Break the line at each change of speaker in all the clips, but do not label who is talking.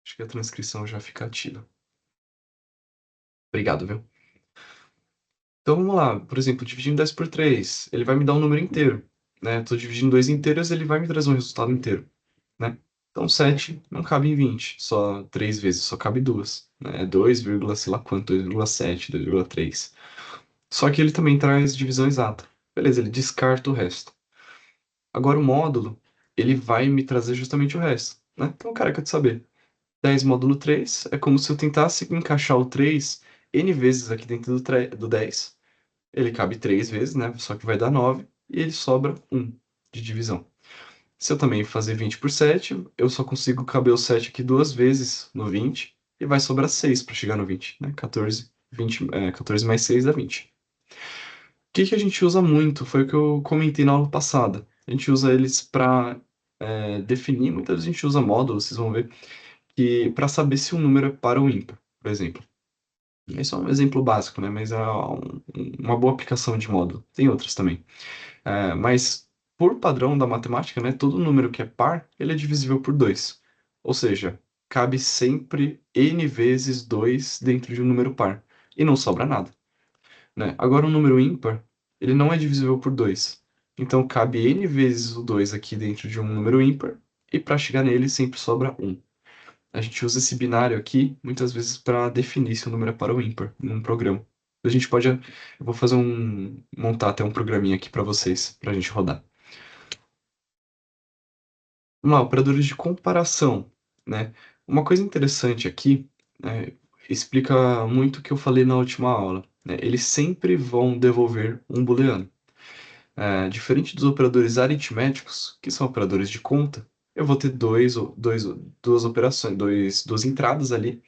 Acho que a transcrição já fica ativa. Obrigado, viu? Então vamos lá, por exemplo, dividindo 10 por 3, ele vai me dar um número inteiro, né? Tô dividindo 2 inteiros, ele vai me trazer um resultado inteiro, né? Então 7 não cabe em 20, só 3 vezes, só cabe 2, né? É 2, sei lá quanto, 2,7, 2,3. Só que ele também traz divisão exata. Beleza, ele descarta o resto. Agora o módulo, ele vai me trazer justamente o resto, né? Então, cara, quer saber? 10 módulo 3 é como se eu tentasse encaixar o 3 N vezes aqui dentro do 10. Ele cabe 3 vezes, né? Só que vai dar 9 e ele sobra 1 de divisão. Se eu também fazer 20 por 7, eu só consigo caber o 7 aqui duas vezes no 20 e vai sobrar 6 para chegar no 20, né? 14, 20, 14 mais 6 dá 20. O que que a gente usa muito? Foi o que eu comentei na aula passada. A gente usa eles para definir, muitas vezes a gente usa módulos, vocês vão ver, que para saber se um número é par ou ímpar, por exemplo. Esse é um exemplo básico, né? Mas é uma boa aplicação de módulo. Tem outras também. Mas, por padrão da matemática, né, todo número que é par, ele é divisível por 2. Ou seja, cabe sempre n vezes 2 dentro de um número par. E não sobra nada, né? Agora, um número ímpar, ele não é divisível por 2. Então, cabe n vezes o 2 aqui dentro de um número ímpar. E para chegar nele, sempre sobra 1. A gente usa esse binário aqui muitas vezes para definir se o número é par ou ímpar num programa. A gente pode, eu vou fazer montar até um programinha aqui para vocês, para a gente rodar. Vamos lá, operadores de comparação, né? Uma coisa interessante aqui, né, explica muito o que eu falei na última aula, né? Eles sempre vão devolver um booleano. Diferente dos operadores aritméticos, que são operadores de conta, eu vou ter duas operações, duas entradas ali.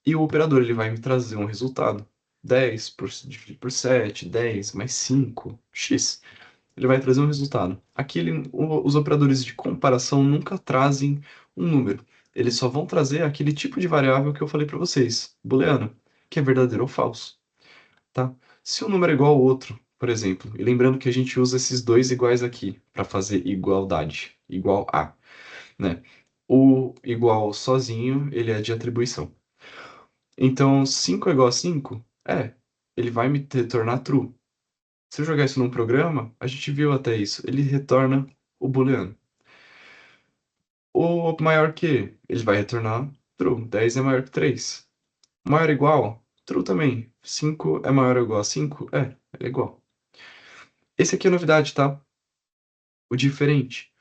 E o operador ele vai me trazer um resultado. 10 dividido por 7, 10 mais 5, x. Ele vai trazer um resultado. Aqui os operadores de comparação nunca trazem um número. Eles só vão trazer aquele tipo de variável que eu falei para vocês, booleano, que é verdadeiro ou falso, tá? Se um número é igual ao outro, por exemplo, e lembrando que a gente usa esses dois iguais aqui para fazer igualdade, igual a, né? O igual sozinho, ele é de atribuição. Então, 5 é igual a 5? Ele vai me retornar true. Se eu jogar isso num programa, a gente viu até isso, ele retorna o booleano. O maior que? Ele vai retornar true. 10 é maior que 3. Maior ou igual? True também. 5 é maior ou igual a 5? É igual. Esse aqui é a novidade, tá? O diferente.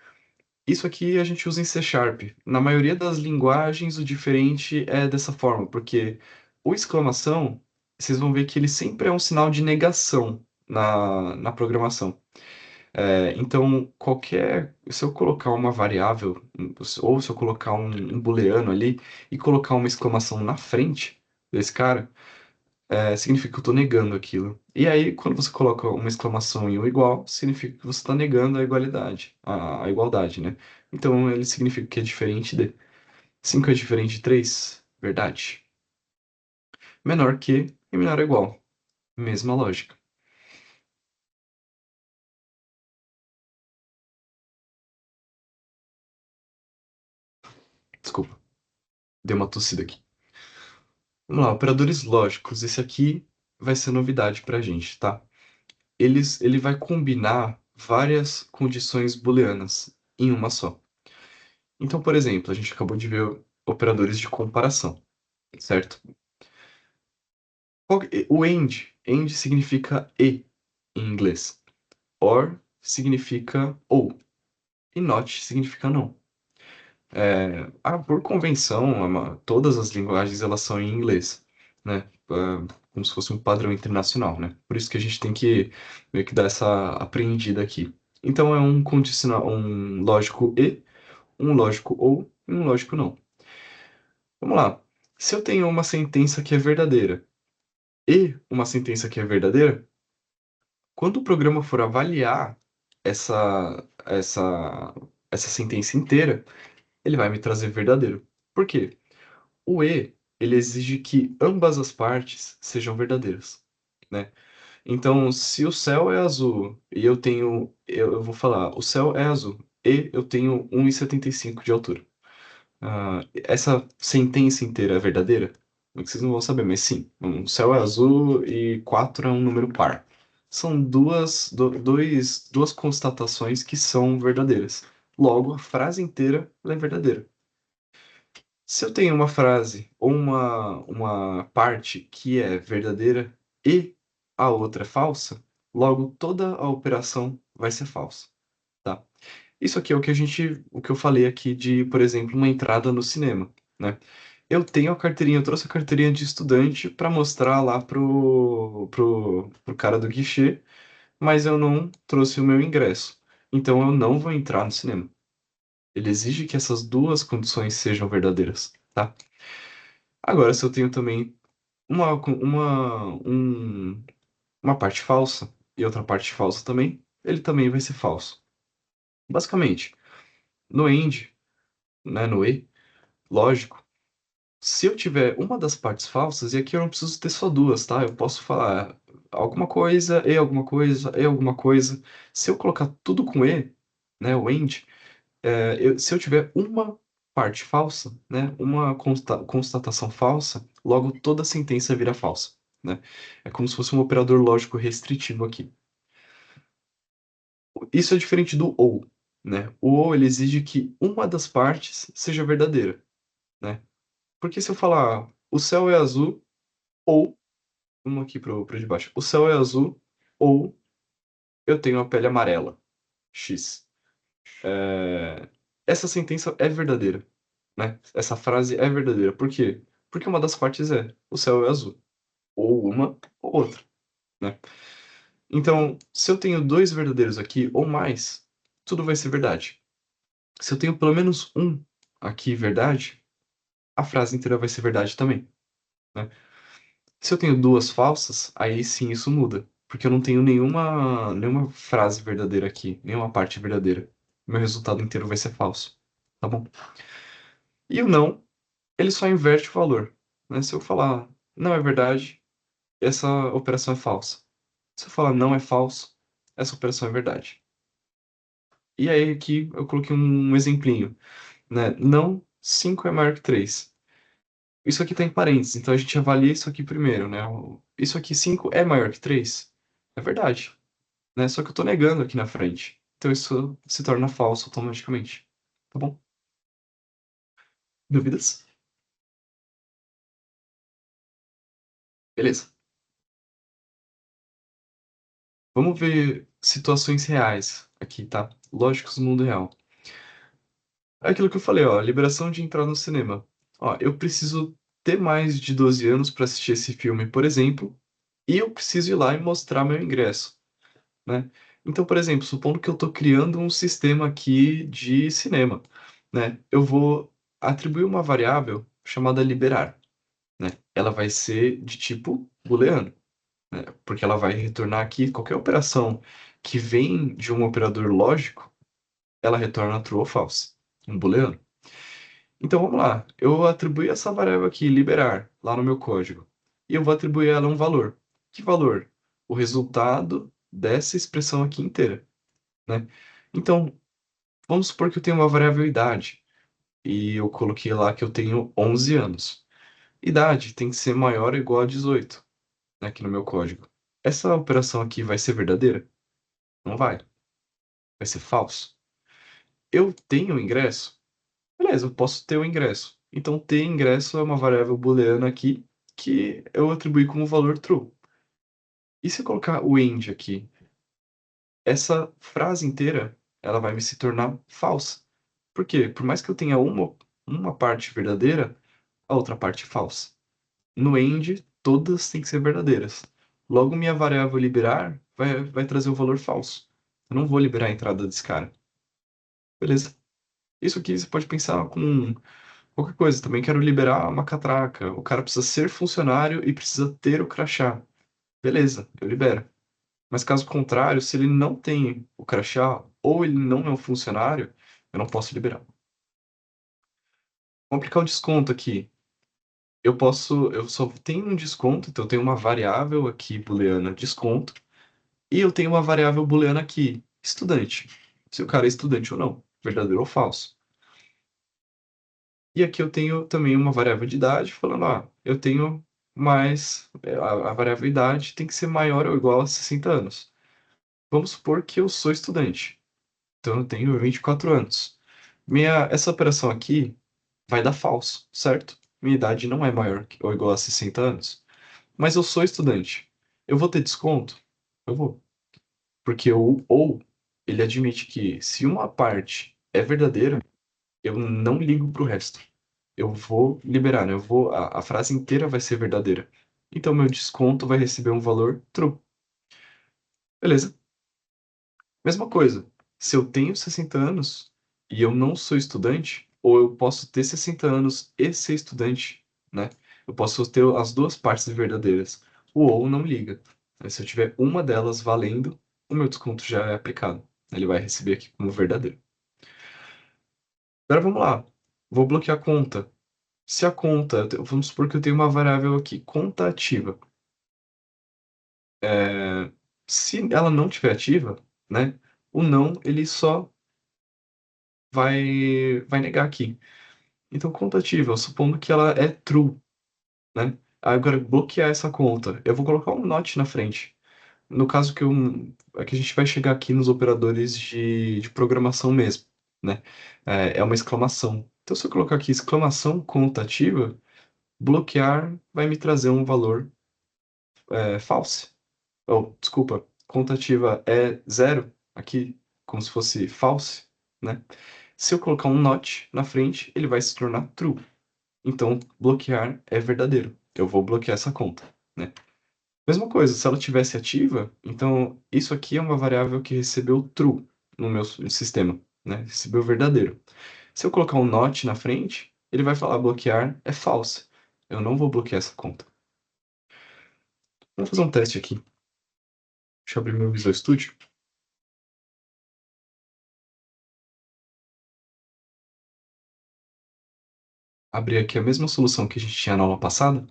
Isso aqui a gente usa em C Sharp. Na maioria das linguagens, o diferente é dessa forma, porque o exclamação, vocês vão ver que ele sempre é um sinal de negação na programação. Então, se eu colocar uma variável, ou se eu colocar um booleano ali e colocar uma exclamação na frente desse cara, significa que eu estou negando aquilo. E aí, quando você coloca uma exclamação e um igual, significa que você está negando a igualdade, a igualdade, né? Então, ele significa que é diferente de 5 é diferente de 3, verdade. Menor que e menor ou igual, mesma lógica. Desculpa, dei uma tossida aqui. Vamos lá, operadores lógicos. Esse aqui vai ser novidade para a gente, tá? Ele vai combinar várias condições booleanas em uma só. Então, por exemplo, a gente acabou de ver operadores de comparação, certo? O AND significa e em inglês. OR significa ou. E not significa não. Por convenção, todas as linguagens elas são em inglês, né? Como se fosse um padrão internacional, né? Por isso que a gente tem que meio que dar essa apreendida aqui. Então é um condicional, um lógico e, um lógico ou e um lógico não. Vamos lá. Se eu tenho uma sentença que é verdadeira e uma sentença que é verdadeira, quando o programa for avaliar essa essa essa sentença inteira, ele vai me trazer verdadeiro. Por quê? O e, ele exige que ambas as partes sejam verdadeiras, né? Então, se o céu é azul e eu vou falar, o céu é azul e eu tenho 1,75 de altura. Essa sentença inteira é verdadeira? É que vocês não vão saber, mas sim. O céu é azul e 4 é um número par. São duas constatações que são verdadeiras. Logo, a frase inteira ela é verdadeira. Se eu tenho uma frase ou uma parte que é verdadeira e a outra é falsa, logo toda a operação vai ser falsa, tá? Isso aqui é o que eu falei aqui de, por exemplo, uma entrada no cinema, né? Eu tenho a carteirinha, eu trouxe a carteirinha de estudante para mostrar lá pro cara do guichê, mas eu não trouxe o meu ingresso. Então eu não vou entrar no cinema. Ele exige que essas duas condições sejam verdadeiras, tá? Agora, se eu tenho também uma parte falsa e outra parte falsa também, ele também vai ser falso. Basicamente, no end, né, no e, lógico, se eu tiver uma das partes falsas, e aqui eu não preciso ter só duas, tá? Eu posso falar alguma coisa, e alguma coisa, e alguma coisa. Se eu colocar tudo com e, né, o end, se eu tiver uma parte falsa, né, uma constatação falsa, logo toda a sentença vira falsa, né? É como se fosse um operador lógico restritivo aqui. Isso é diferente do ou, né? O ou ele exige que uma das partes seja verdadeira, né? Porque se eu falar o céu é azul ou vamos aqui pro de baixo, o céu é azul ou eu tenho a pele amarela, X. É, essa sentença é verdadeira, né? Essa frase é verdadeira. Por quê? Porque uma das partes é o céu é azul, ou uma ou outra, né? Então, se eu tenho dois verdadeiros aqui ou mais, tudo vai ser verdade. Se eu tenho pelo menos um aqui verdade, a frase inteira vai ser verdade também, né? Se eu tenho duas falsas, aí sim isso muda, porque eu não tenho nenhuma frase verdadeira aqui, nenhuma parte verdadeira. Meu resultado inteiro vai ser falso, tá bom? E o não, ele só inverte o valor, né? Se eu falar não é verdade, essa operação é falsa. Se eu falar não é falso, essa operação é verdade. E aí aqui eu coloquei um exemplinho, né? Não 5 é maior que 3. Isso aqui está em parênteses, então a gente avalia isso aqui primeiro, né? Isso aqui 5 é maior que 3. É verdade, né? Só que eu estou negando aqui na frente. Então isso se torna falso automaticamente. Tá bom? Dúvidas? Beleza. Vamos ver situações reais aqui, tá? Lógicos do mundo real. É aquilo que eu falei, ó, liberação de entrar no cinema. Ó, eu preciso ter mais de 12 anos para assistir esse filme, por exemplo, e eu preciso ir lá e mostrar meu ingresso, né? Então, por exemplo, supondo que eu estou criando um sistema aqui de cinema, né? Eu vou atribuir uma variável chamada liberar, né? Ela vai ser de tipo booleano, né? Porque ela vai retornar aqui qualquer operação que vem de um operador lógico, ela retorna true ou false, um booleano. Então vamos lá, eu atribuí essa variável aqui, liberar, lá no meu código, e eu vou atribuir ela um valor. Que valor? O resultado dessa expressão aqui inteira, né? Então, vamos supor que eu tenho uma variável idade, e eu coloquei lá que eu tenho 11 anos. Idade tem que ser maior ou igual a 18, né, aqui no meu código. Essa operação aqui vai ser verdadeira? Não vai. Vai ser falso. Eu tenho o ingresso? Beleza, eu posso ter o ingresso. Então, ter ingresso é uma variável booleana aqui que eu atribuí como valor true. E se eu colocar o end aqui, essa frase inteira, ela vai me se tornar falsa. Por quê? Por mais que eu tenha uma parte verdadeira, a outra parte falsa. No end, todas têm que ser verdadeiras. Logo, minha variável liberar vai trazer o valor falso. Eu não vou liberar a entrada desse cara. Beleza. Isso aqui você pode pensar com qualquer coisa. Também quero liberar uma catraca. O cara precisa ser funcionário e precisa ter o crachá. Beleza, eu libero. Mas caso contrário, se ele não tem o crachá ou ele não é um funcionário, eu não posso liberar. Vamos aplicar o desconto aqui. Eu só tenho um desconto, então eu tenho uma variável aqui booleana desconto e eu tenho uma variável booleana aqui estudante. Se o cara é estudante ou não, verdadeiro ou falso. E aqui eu tenho também uma variável de idade falando, eu tenho mais, a variável idade tem que ser maior ou igual a 60 anos. Vamos supor que eu sou estudante, então eu tenho 24 anos. Essa operação aqui vai dar falso, certo? Minha idade não é maior ou igual a 60 anos. Mas eu sou estudante. Eu vou ter desconto? Eu vou. Porque o ou ele admite que se uma parte é verdadeira, eu não ligo para o resto. Eu vou liberar, né? A frase inteira vai ser verdadeira. Então, meu desconto vai receber um valor true. Beleza. Mesma coisa. Se eu tenho 60 anos e eu não sou estudante, ou eu posso ter 60 anos e ser estudante, né? Eu posso ter as duas partes verdadeiras. O ou não liga. Mas se eu tiver uma delas valendo, o meu desconto já é aplicado. Ele vai receber aqui como verdadeiro. Agora vamos lá. Vou bloquear a conta. Se a conta, vamos supor que eu tenho uma variável aqui, conta ativa. Se ela não estiver ativa, né? O não, ele só vai negar aqui. Então, conta ativa, supondo que ela é true, né? Agora, bloquear essa conta, eu vou colocar um not na frente. No caso é que a gente vai chegar aqui nos operadores de programação mesmo, né? É uma exclamação. Então, se eu colocar aqui exclamação conta ativa, bloquear vai me trazer um valor false. Oh, desculpa, conta ativa é zero aqui, como se fosse false, né? Se eu colocar um not na frente, ele vai se tornar true. Então, bloquear é verdadeiro. Eu vou bloquear essa conta, né? Mesma coisa, se ela tivesse ativa, então isso aqui é uma variável que recebeu true no meu sistema, né? Recebeu verdadeiro. Se eu colocar um not na frente, ele vai falar bloquear é false. Eu não vou bloquear essa conta. Vamos fazer um teste aqui. Deixa eu abrir meu Visual Studio. Abrir aqui a mesma solução que a gente tinha na aula passada.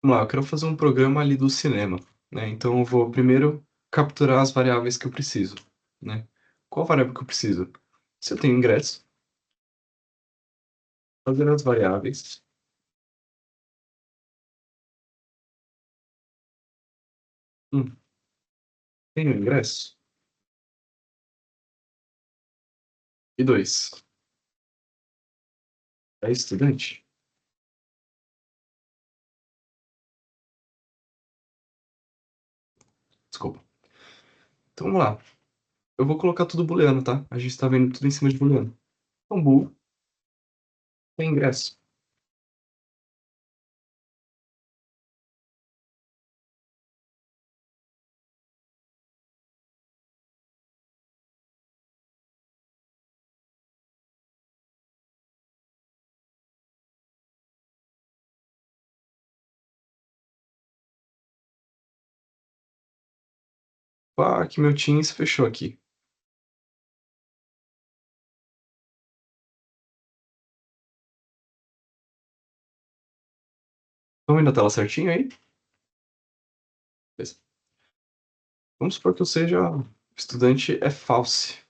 Vamos lá, eu quero fazer um programa ali do cinema, né? Então eu vou primeiro capturar as variáveis que eu preciso, né? Qual variável que eu preciso? Se eu tenho ingresso, fazer as variáveis. Tenho ingresso. E dois, é estudante? Desculpa. Então vamos lá. Eu vou colocar tudo booleano, tá? A gente tá vendo tudo em cima de booleano. Então, bool tem ingresso. Ah, que meu Teams fechou aqui. Estão vendo a tela certinho aí? Beleza. Vamos supor que eu seja estudante é false.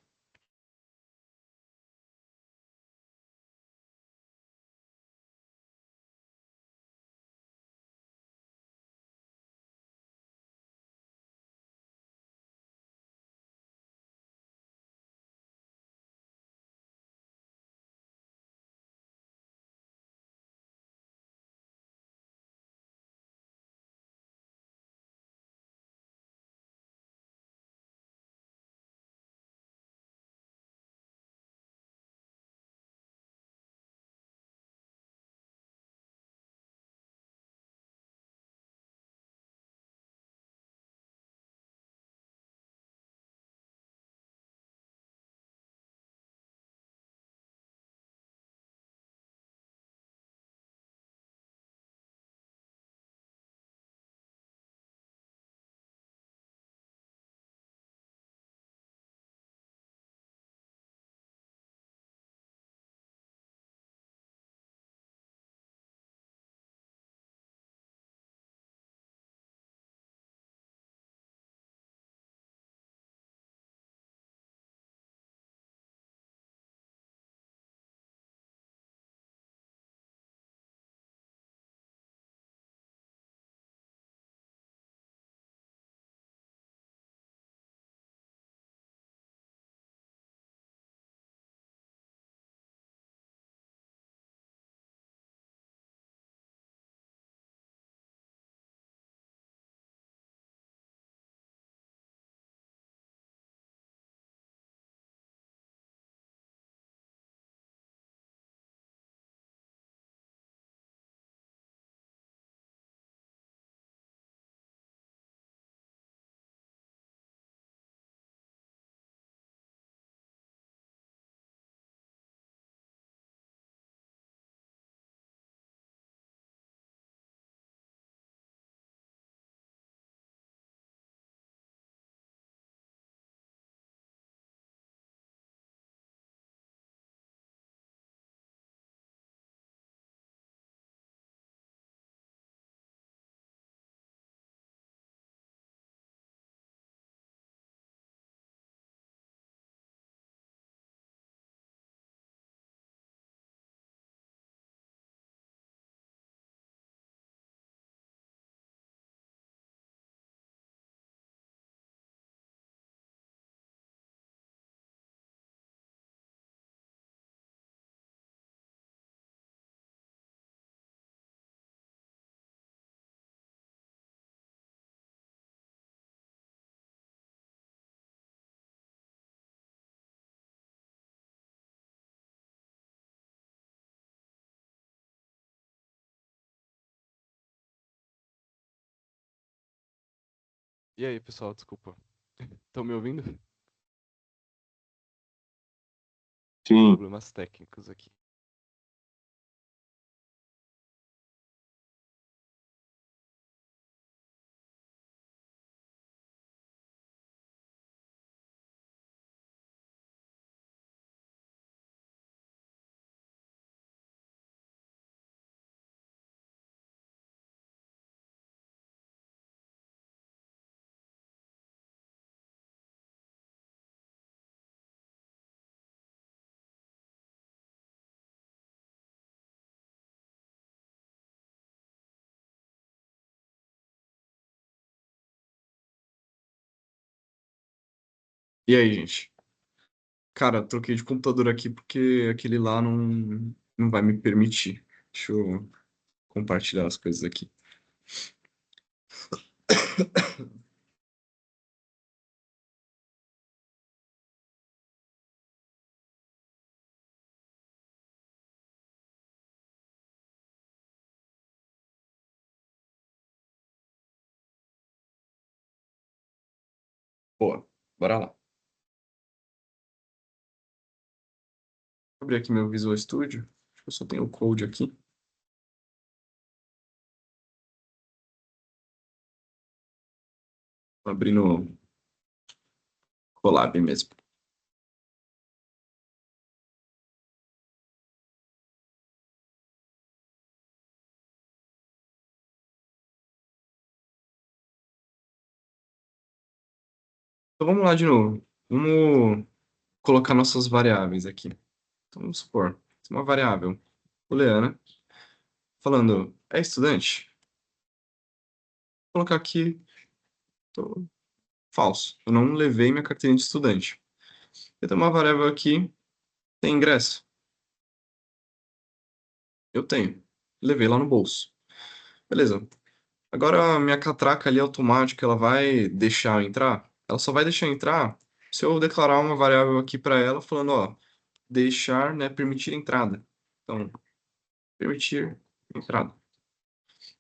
E aí, pessoal, desculpa. Estão me ouvindo?
Sim.
Problemas técnicos aqui.
E aí, gente? Cara, troquei de computador aqui porque aquele lá não vai me permitir. Deixa eu compartilhar as coisas aqui. Boa, bora lá. Vou abrir aqui meu Visual Studio. Acho que eu só tenho o code aqui. Vou abrir no Colab mesmo. Então vamos lá de novo. Vamos colocar nossas variáveis aqui. Então vamos supor, uma variável booleana falando é estudante. Vou colocar aqui falso. Eu não levei minha carteirinha de estudante. Eu tenho uma variável aqui, tem ingresso. Eu tenho. Levei lá no bolso. Beleza. Agora a minha catraca ali automática, ela vai deixar eu entrar? Ela só vai deixar eu entrar se eu declarar uma variável aqui para ela falando, ó, deixar, né, permitir entrada. Então, permitir entrada.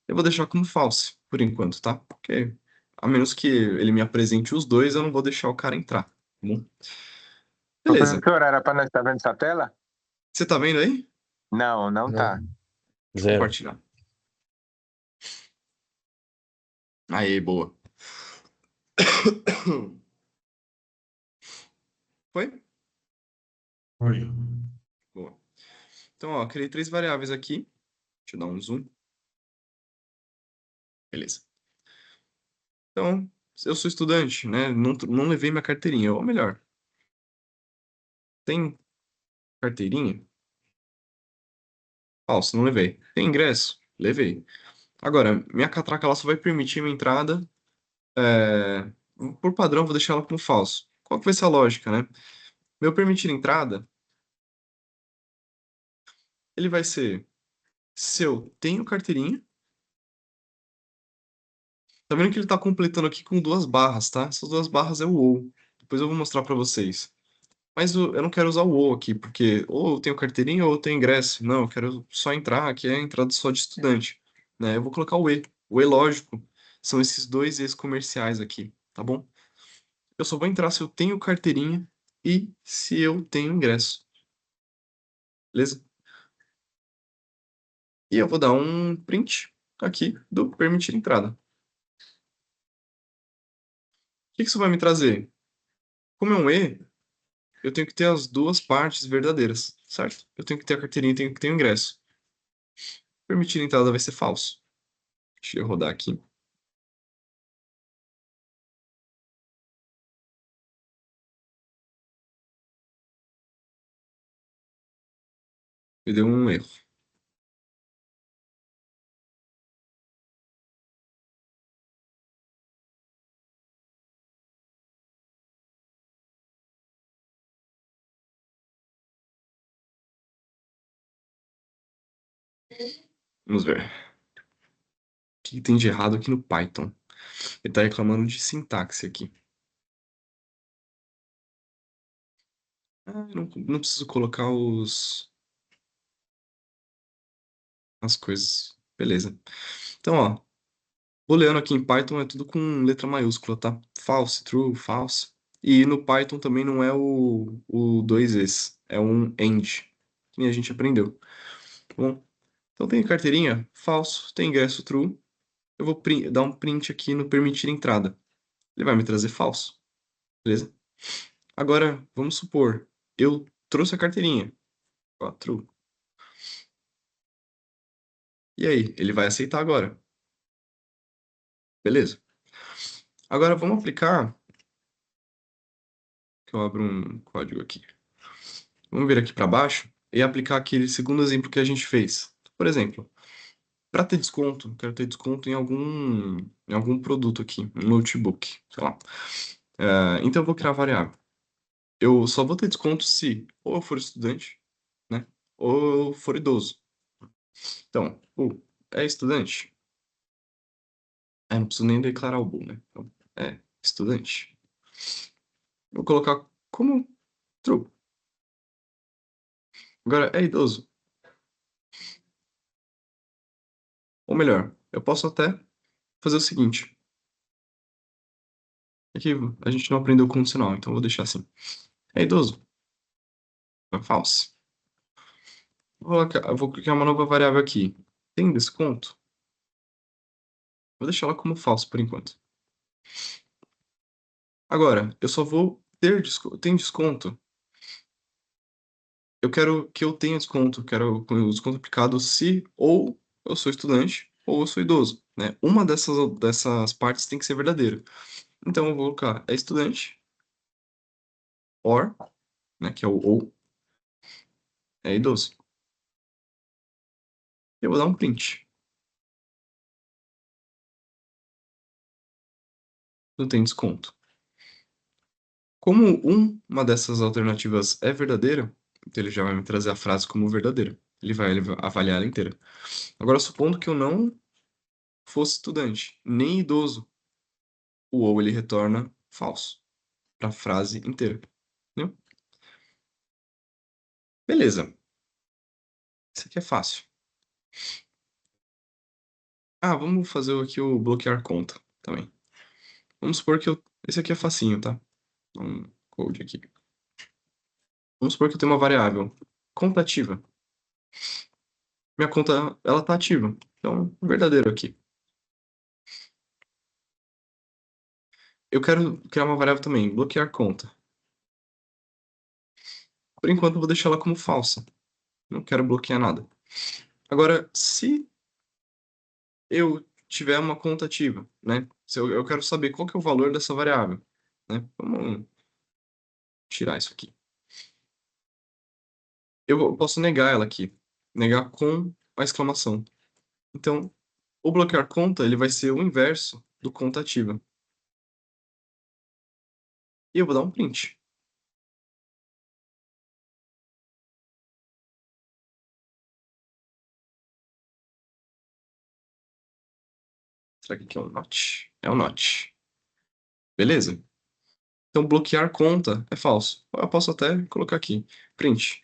Eu vou deixar como false, por enquanto, tá? Porque a menos que ele me apresente os dois, eu não vou deixar o cara entrar, tá bom? Beleza.
Professor, era para nós estar vendo essa tela?
Você tá vendo aí?
Não, não
Não,
tá.
Deixa eu
zero.
compartilhar. Aí, boa. Foi?
Oi.
Boa. Então, ó, criei três variáveis aqui. Deixa eu dar um zoom. Beleza. Então, eu sou estudante, né? Não levei minha carteirinha. Ou melhor, tem carteirinha? Falso, não levei. Tem ingresso? Levei. Agora, minha catraca ela só vai permitir minha entrada. é, Por padrão, vou deixar ela como falso. Qual que vai ser a lógica, né? Meu permitir entrada, ele vai ser se eu tenho carteirinha. Tá vendo que ele tá completando aqui com duas barras, tá? Essas duas barras é o ou. Depois eu vou mostrar pra vocês. Mas eu não quero usar o ou aqui, porque ou eu tenho carteirinha ou eu tenho ingresso. Não, eu quero só entrar, aqui é a entrada só de estudante, né? Eu vou colocar o e. O e lógico são esses dois e's comerciais aqui, tá bom? Eu só vou entrar se eu tenho carteirinha e se eu tenho ingresso, beleza? E eu vou dar um print aqui do permitir entrada. O que que isso vai me trazer? Como é um e, eu tenho que ter as duas partes verdadeiras, certo? Eu tenho que ter a carteirinha e tenho que ter o ingresso. Permitir entrada vai ser falso. Deixa eu rodar aqui. Me deu um erro. Vamos ver. O que tem de errado aqui no Python? Ele está reclamando de sintaxe aqui. Não preciso colocar as coisas. Beleza. Então, ó. Booleano aqui em Python é tudo com letra maiúscula, tá? False, true, false. E no Python também não é o dois es, é um end, que nem a gente aprendeu. Tá bom? Então tem carteirinha, falso, tem ingresso, true. Eu vou dar um print aqui no permitir entrada. Ele vai me trazer falso, beleza? Agora, vamos supor, eu trouxe a carteirinha, ó, true. E aí, ele vai aceitar agora. Beleza? Agora vamos aplicar. Que eu abro um código aqui. Vamos vir aqui para baixo e aplicar aquele segundo exemplo que a gente fez. Por exemplo, para ter desconto, quero ter desconto em algum produto aqui, um notebook, sei lá. Então eu vou criar a variável. Eu só vou ter desconto se ou eu for estudante, né? Ou eu for idoso. Então, é estudante? Não preciso nem declarar o bool, né? Então, é estudante. Vou colocar como true. Agora, é idoso? Ou melhor, eu posso até fazer o seguinte. Aqui a gente não aprendeu condicional, então eu vou deixar assim. É idoso? É false. Eu vou criar uma nova variável aqui. Tem desconto? Vou deixar ela como falso por enquanto. Agora, eu só vou ter desconto. Tem desconto? Eu quero que eu tenha desconto. Quero o desconto aplicado se ou eu sou estudante ou eu sou idoso, né? Uma dessas partes tem que ser verdadeira. Então eu vou colocar é estudante, or, né, que é o ou, é idoso. Eu vou dar um print. Não tem desconto. Como uma dessas alternativas é verdadeira, então ele já vai me trazer a frase como verdadeira. Ele vai avaliar ela inteira. Agora, supondo que eu não fosse estudante, nem idoso, o ou ele retorna falso para a frase inteira. Entendeu? Beleza. Isso aqui é fácil. Vamos fazer aqui o bloquear conta também. Vamos supor que esse aqui é facinho, tá? Um code aqui. Vamos supor que eu tenho uma variável conta ativa. Minha conta, ela tá ativa. Então, verdadeiro aqui. Eu quero criar uma variável também, bloquear conta. Por enquanto, eu vou deixar ela como falsa. Não quero bloquear nada. Agora, se eu tiver uma conta ativa, né? Se eu quero saber qual que é o valor dessa variável, né? Vamos tirar isso aqui. Eu posso negar ela aqui. Negar com a exclamação. Então, o bloquear conta, ele vai ser o inverso do conta ativa. E eu vou dar um print. Será que aqui é um not? É um not. Beleza? Então, bloquear conta é falso. Eu posso até colocar aqui, print.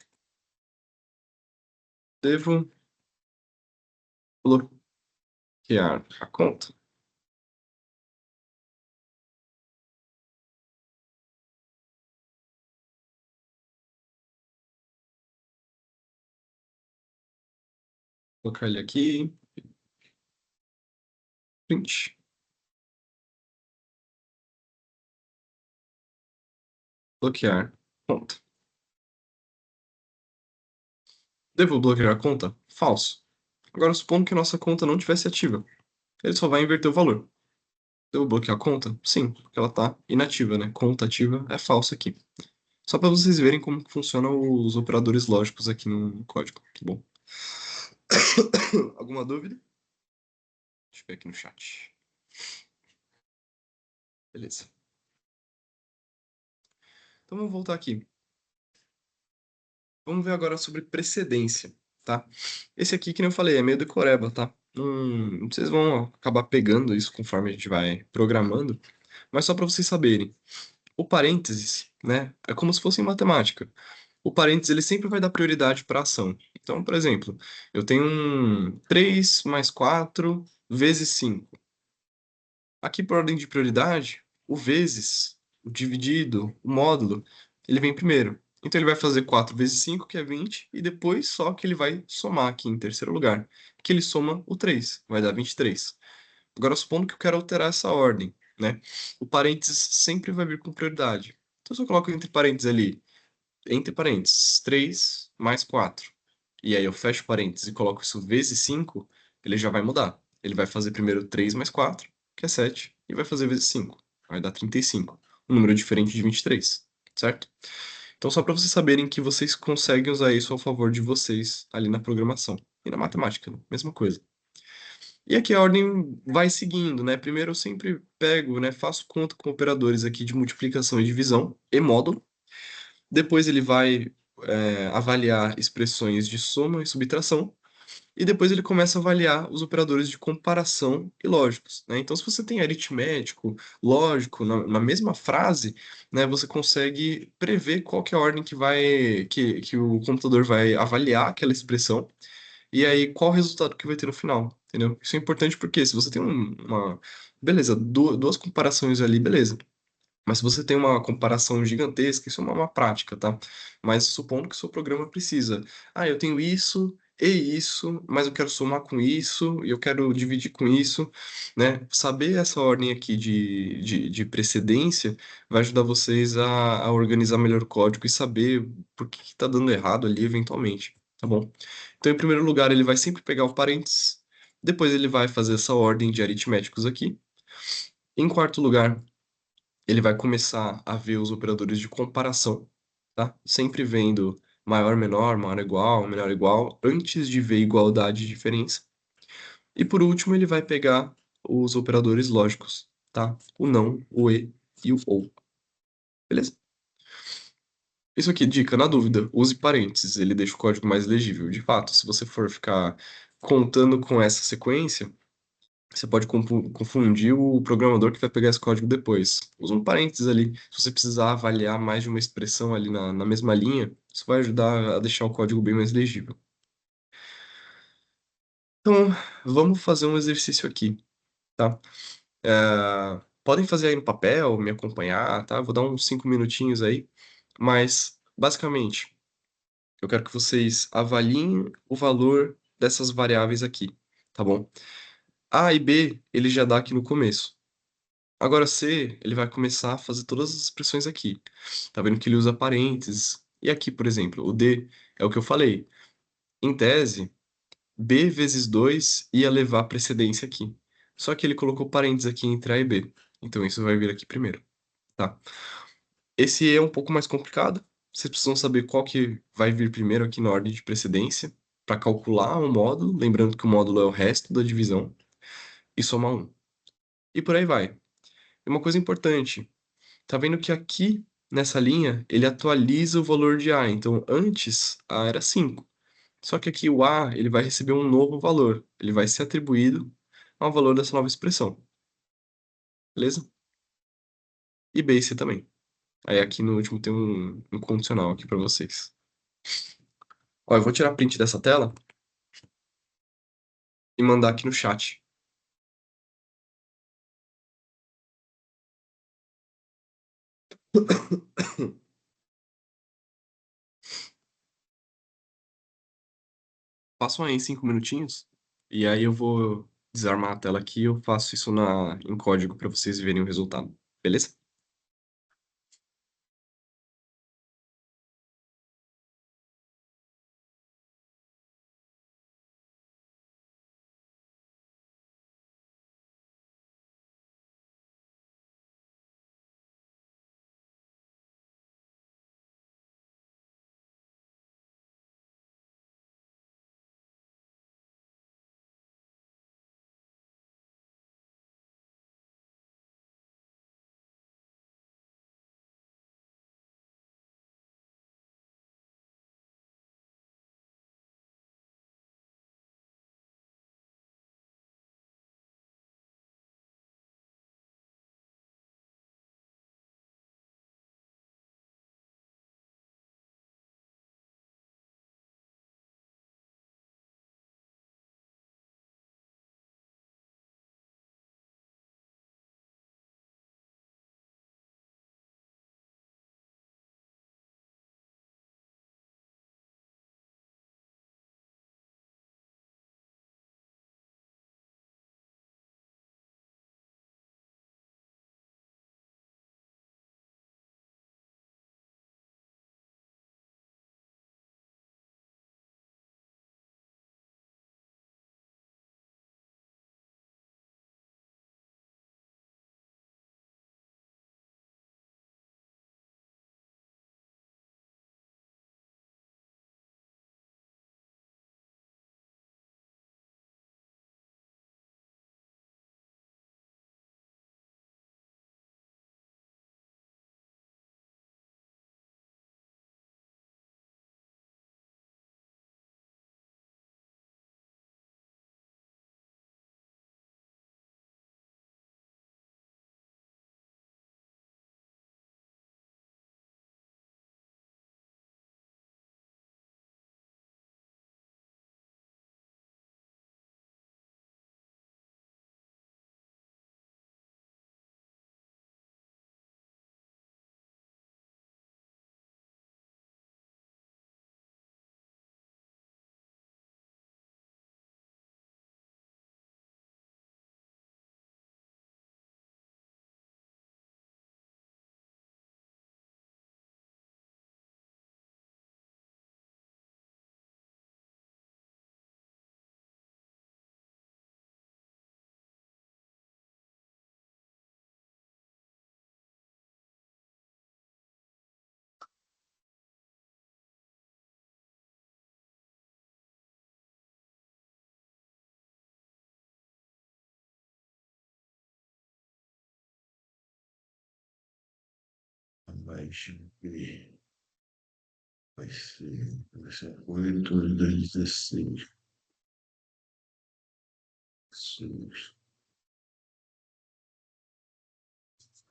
Devo bloquear a conta. Vou colocar ele aqui. Print. Bloquear conta. Devo bloquear a conta? Falso. Agora, supondo que a nossa conta não tivesse ativa. Ele só vai inverter o valor. Devo bloquear a conta? Sim, porque ela está inativa, né? Conta ativa é falso aqui. Só para vocês verem como funcionam os operadores lógicos aqui no código, tá bom? Alguma dúvida? Deixa eu ver aqui no chat. Beleza. Então vamos voltar aqui. Vamos ver agora sobre precedência, tá? Esse aqui, que nem eu falei, é meio decoreba, tá? Vocês vão acabar pegando isso conforme a gente vai programando, mas só para vocês saberem. O parênteses, né, é como se fosse em matemática. O parênteses, ele sempre vai dar prioridade para a ação. Então, por exemplo, eu tenho 3 mais 4 vezes 5. Aqui, por ordem de prioridade, o vezes, o dividido, o módulo, ele vem primeiro. Então, ele vai fazer 4 vezes 5, que é 20, e depois só que ele vai somar aqui em terceiro lugar, que ele soma o 3, vai dar 23. Agora, supondo que eu quero alterar essa ordem, né? O parênteses sempre vai vir com prioridade. Então, se eu coloco entre parênteses ali, entre parênteses, 3 mais 4, e aí eu fecho parênteses e coloco isso vezes 5, ele já vai mudar. Ele vai fazer primeiro 3 mais 4, que é 7, e vai fazer vezes 5, vai dar 35. Um número diferente de 23, certo? Então, só para vocês saberem que vocês conseguem usar isso ao favor de vocês ali na programação. E na matemática, né? Mesma coisa. E aqui a ordem vai seguindo, né? Primeiro eu sempre pego, né? Faço conta com operadores aqui de multiplicação e divisão e módulo. Depois ele vai avaliar expressões de soma e subtração. E depois ele começa a avaliar os operadores de comparação e lógicos, né? Então, se você tem aritmético, lógico, na mesma frase, né, você consegue prever qual que é a ordem que o computador vai avaliar aquela expressão e aí qual o resultado que vai ter no final, entendeu? Isso é importante porque se você tem beleza, duas comparações ali, beleza. Mas se você tem uma comparação gigantesca, isso é uma prática, tá? Mas supondo que o seu programa precisa. Ah, eu tenho isso e isso, mas eu quero somar com isso e eu quero dividir com isso, né? Saber essa ordem aqui de precedência vai ajudar vocês a organizar melhor o código e saber por que está dando errado ali eventualmente, tá bom? Então, em primeiro lugar, ele vai sempre pegar o parênteses, depois ele vai fazer essa ordem de aritméticos aqui. Em quarto lugar, ele vai começar a ver os operadores de comparação, tá? Sempre vendo maior, menor, maior, igual, menor, igual, antes de ver igualdade e diferença. E por último, ele vai pegar os operadores lógicos, tá? O não, o e o ou. Beleza? Isso aqui, dica, na dúvida, use parênteses, ele deixa o código mais legível. De fato, se você for ficar contando com essa sequência, você pode confundir o programador que vai pegar esse código depois. Usa um parênteses ali. Se você precisar avaliar mais de uma expressão ali na mesma linha, isso vai ajudar a deixar o código bem mais legível. Então, vamos fazer um exercício aqui, tá? Podem fazer aí no papel, me acompanhar, tá? Vou dar uns 5 minutinhos aí. Mas, basicamente, eu quero que vocês avaliem o valor dessas variáveis aqui, tá bom? A e B, ele já dá aqui no começo. Agora C, ele vai começar a fazer todas as expressões aqui. Tá vendo que ele usa parênteses. E aqui, por exemplo, o D é o que eu falei. Em tese, B vezes 2 ia levar a precedência aqui. Só que ele colocou parênteses aqui entre A e B. Então isso vai vir aqui primeiro, tá? Esse E é um pouco mais complicado. Vocês precisam saber qual que vai vir primeiro aqui na ordem de precedência para calcular o módulo, lembrando que o módulo é o resto da divisão, e somar um. E por aí vai. E uma coisa importante, tá vendo que aqui nessa linha ele atualiza o valor de A. Então antes A era 5. Só que aqui o A ele vai receber um novo valor. Ele vai ser atribuído ao valor dessa nova expressão. Beleza? E B e C também. Aí aqui no último tem um condicional aqui para vocês. Ó, eu vou tirar print dessa tela e mandar aqui no chat. Passam aí 5 minutinhos e aí eu vou desarmar a tela aqui e eu faço isso em código para vocês verem o resultado. Beleza?
mais B vai ser 8 vezes 16. 6.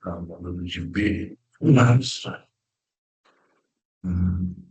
Tá, valor de B. Nossa. Hum.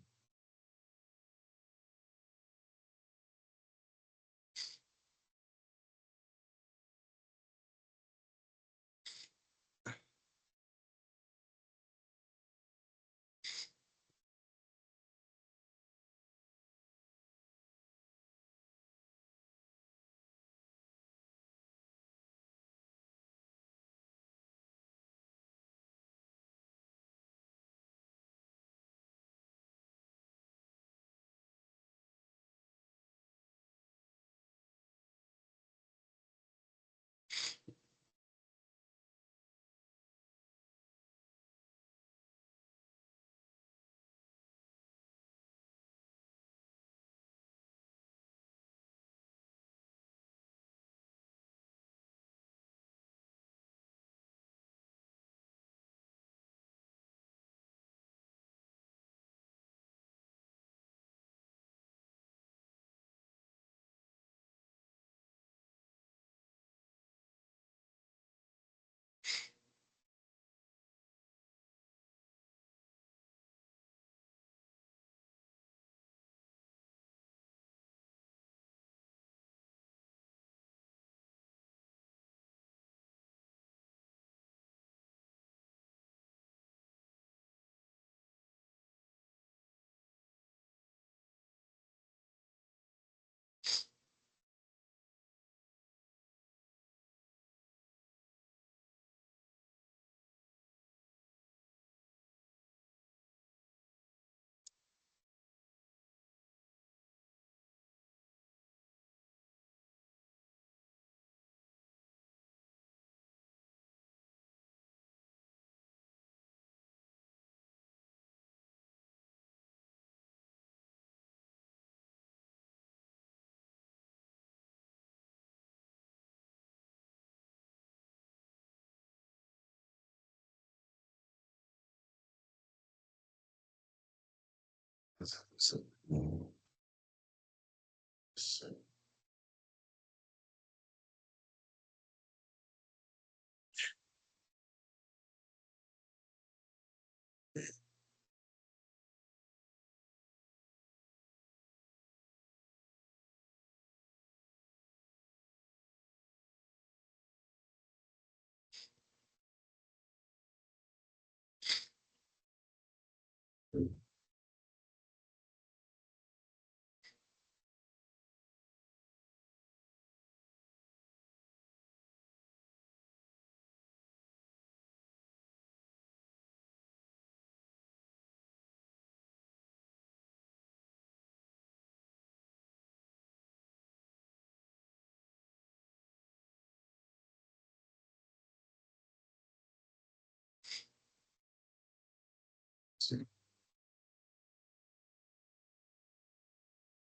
Sim.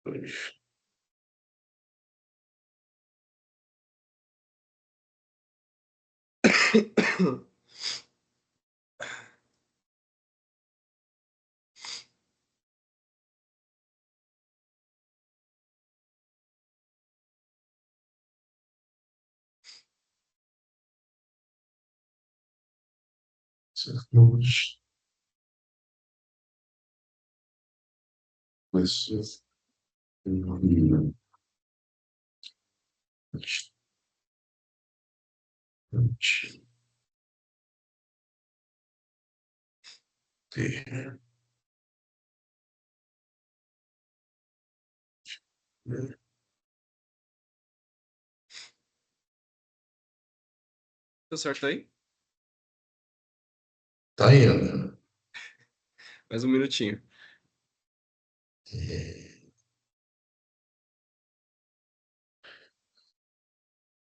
2. Certos. Isso. 20.
Deu certo aí?
Tá indo.
Mais um minutinho.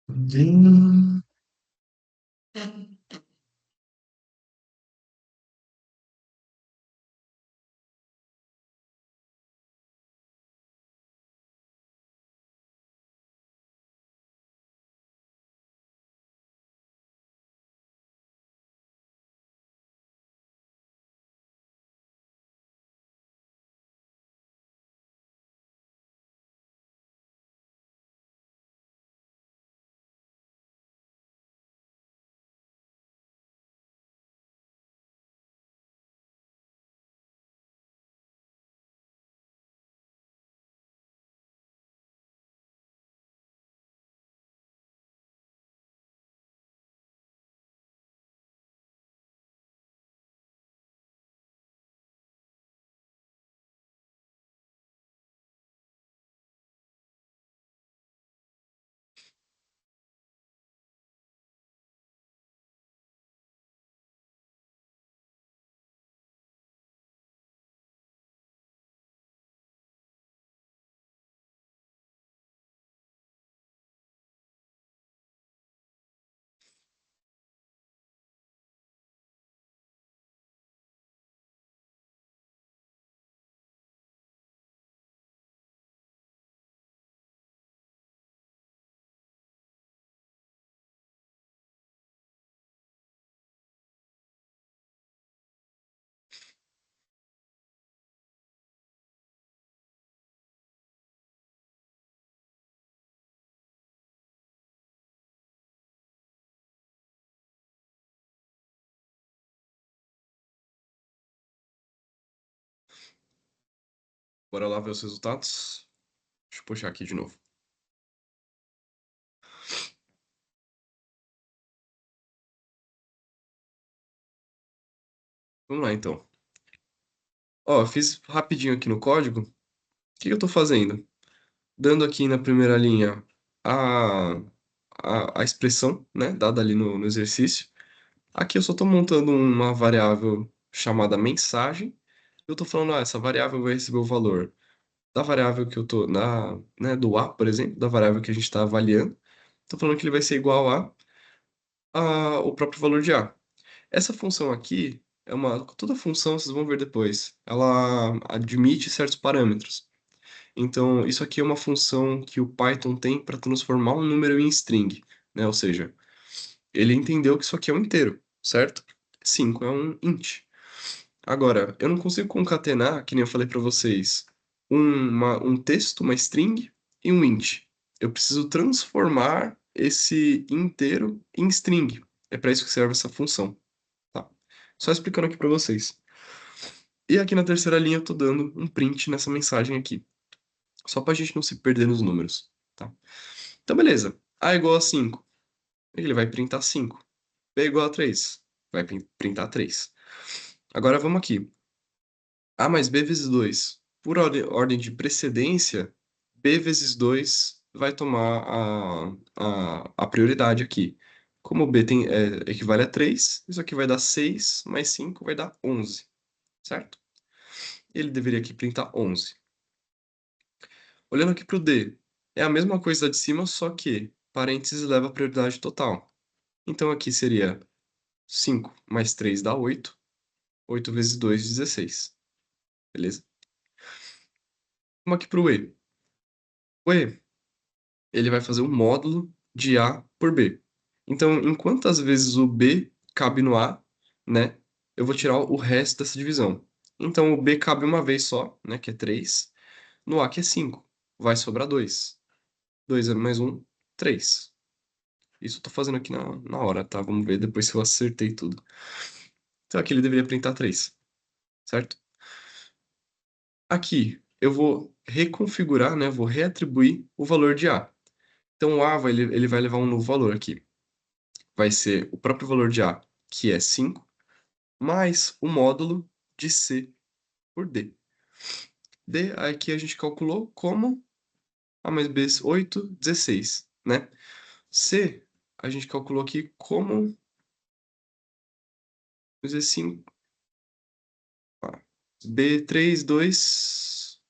Ding.
Bora lá ver os resultados. Deixa eu puxar aqui de novo. Vamos lá, então. Ó, eu fiz rapidinho aqui no código. O que eu tô fazendo? Dando aqui na primeira linha a, a expressão, né, dada ali no exercício. Aqui eu só estou montando uma variável chamada mensagem. Eu estou falando, essa variável vai receber o valor da variável que eu tô né, do A, por exemplo, da variável que a gente está avaliando. Estou falando que ele vai ser igual o próprio valor de A. Essa função aqui toda função, vocês vão ver depois, ela admite certos parâmetros. Então, isso aqui é uma função que o Python tem para transformar um número em string, né? Ou seja, ele entendeu que isso aqui é um inteiro, certo? 5 é um int. Agora, eu não consigo concatenar, que nem eu falei para vocês, um texto, uma string e um int. Eu preciso transformar esse inteiro em string. É para isso que serve essa função, tá? Só explicando aqui para vocês. E aqui na terceira linha eu tô dando um print nessa mensagem aqui, só para a gente não se perder nos números, tá? Então, beleza. A é igual a 5. Ele vai printar 5. B é igual a 3. Vai printar 3. Agora vamos aqui. A mais B vezes 2. Por ordem de precedência, B vezes 2 vai tomar a prioridade aqui. Como B equivale a 3, isso aqui vai dar 6, mais 5 vai dar 11, certo? Ele deveria aqui printar 11. Olhando aqui para o D, é a mesma coisa da de cima, só que parênteses leva a prioridade total. Então aqui seria 5 mais 3 dá 8. 8 vezes 2, 16. Beleza? Vamos aqui para o E. O E, ele vai fazer um módulo de A por B. Então, em quantas vezes o B cabe no A, né? Eu vou tirar o resto dessa divisão. Então, o B cabe uma vez só, né? Que é 3. No A, que é 5. Vai sobrar 2. 2 mais 1, 3. Isso eu tô fazendo aqui na hora, tá? Vamos ver depois se eu acertei tudo. Então, aqui ele deveria printar 3, certo? Aqui, eu vou reconfigurar, né? Vou reatribuir o valor de A. Então, o A ele vai levar um novo valor aqui. Vai ser o próprio valor de A, que é 5, mais o módulo de C por D. D, aqui a gente calculou como A mais B, 8, 16, né? C, a gente calculou aqui como, vamos dizer assim, B, 3, 2,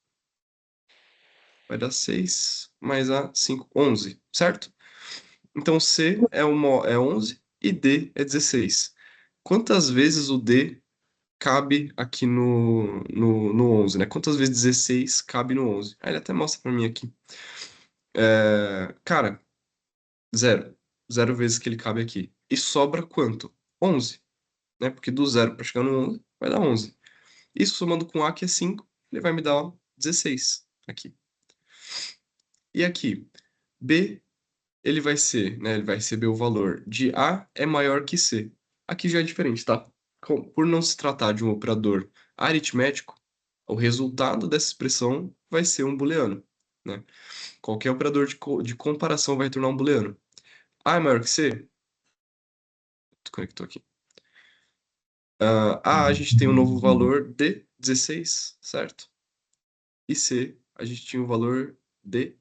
vai dar 6, mais A, 5, 11, certo? Então C é 11 e D é 16. Quantas vezes o D cabe aqui no 11, né? Quantas vezes 16 cabe no 11? Aí ele até mostra pra mim aqui. Cara, zero. Zero vezes que ele cabe aqui. E sobra quanto? 11, né? Porque do zero para chegar no 11 vai dar 11. Isso somando com A, que é 5, ele vai me dar ó, 16 aqui. E aqui, B, ele vai ser, né? Ele vai receber o valor de A é maior que C. Aqui já é diferente, tá? Por não se tratar de um operador aritmético, o resultado dessa expressão vai ser um booleano, né? Qualquer operador de comparação vai retornar um booleano. A é maior que C? Desconectou aqui. A gente tem um novo valor de 16, certo? E C, a gente tinha um valor de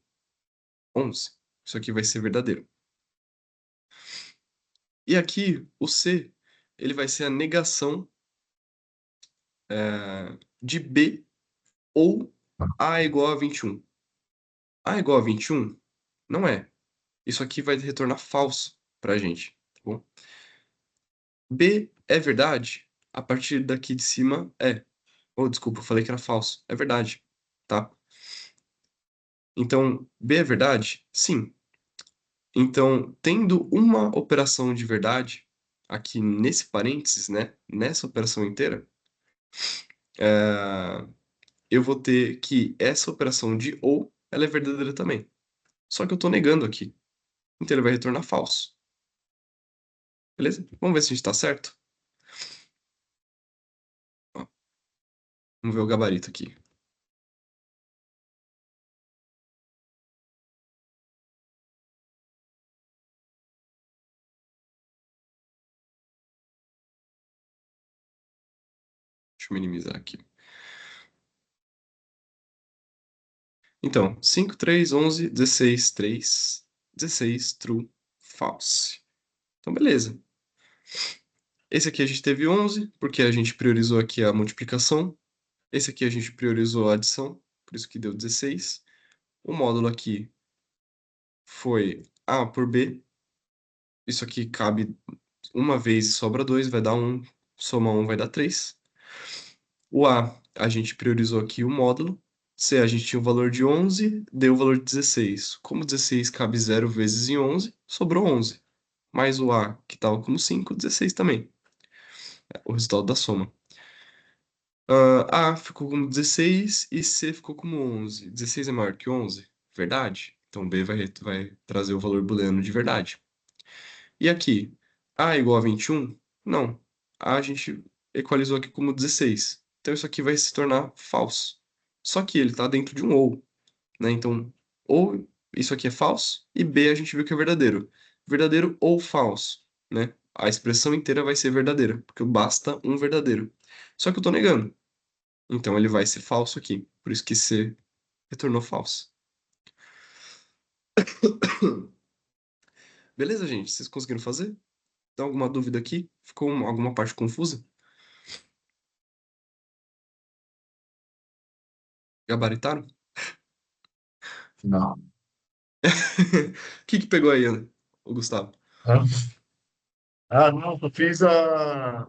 11. Isso aqui vai ser verdadeiro. E aqui, o C, ele vai ser a negação de B ou A é igual a 21. A é igual a 21? Não é. Isso aqui vai retornar falso para a gente, tá bom? B é verdade? A partir daqui de cima é. Oh, desculpa, eu falei que era falso. É verdade, tá? Então, B é verdade? Sim. Então, tendo uma operação de verdade, aqui nesse parênteses, né? Nessa operação inteira, é, eu vou ter que essa operação de ou, ela é verdadeira também. Só que eu estou negando aqui. Então, ele vai retornar falso. Beleza? Vamos ver se a gente está certo? Ó, vamos ver o gabarito aqui. Deixa eu minimizar aqui. Então, 5, 3, 11, 16, 3, 16, true, false. Então, beleza. Esse aqui a gente teve 11, porque a gente priorizou aqui a multiplicação. Esse aqui a gente priorizou a adição, por isso que deu 16. O módulo aqui foi A por B. Isso aqui cabe uma vez e sobra 2, vai dar 1. Soma 1 vai dar 3. O a gente priorizou aqui o módulo. C, a gente tinha o valor de 11, deu o valor de 16. Como 16 cabe 0 vezes em 11, sobrou 11. Mais o A, que estava como 5, 16 também. É o resultado da soma. A ficou como 16 e C ficou como 11. 16 é maior que 11? Verdade. Então B vai trazer o valor booleano de verdade. E aqui, A igual a 21? Não. A gente equalizou aqui como 16. Então isso aqui vai se tornar falso. Só que ele está dentro de um ou, né? Então, ou isso aqui é falso e B a gente viu que é verdadeiro. Verdadeiro ou falso, né? A expressão inteira vai ser verdadeira, porque basta um verdadeiro. Só que eu estou negando. Então ele vai ser falso aqui. Por isso que C retornou falso. Beleza, gente? Vocês conseguiram fazer? Tem alguma dúvida aqui? Ficou alguma parte confusa? Gabaritaram?
Não.
O que pegou aí, Ana? O Gustavo?
Hã? Não, eu fiz a.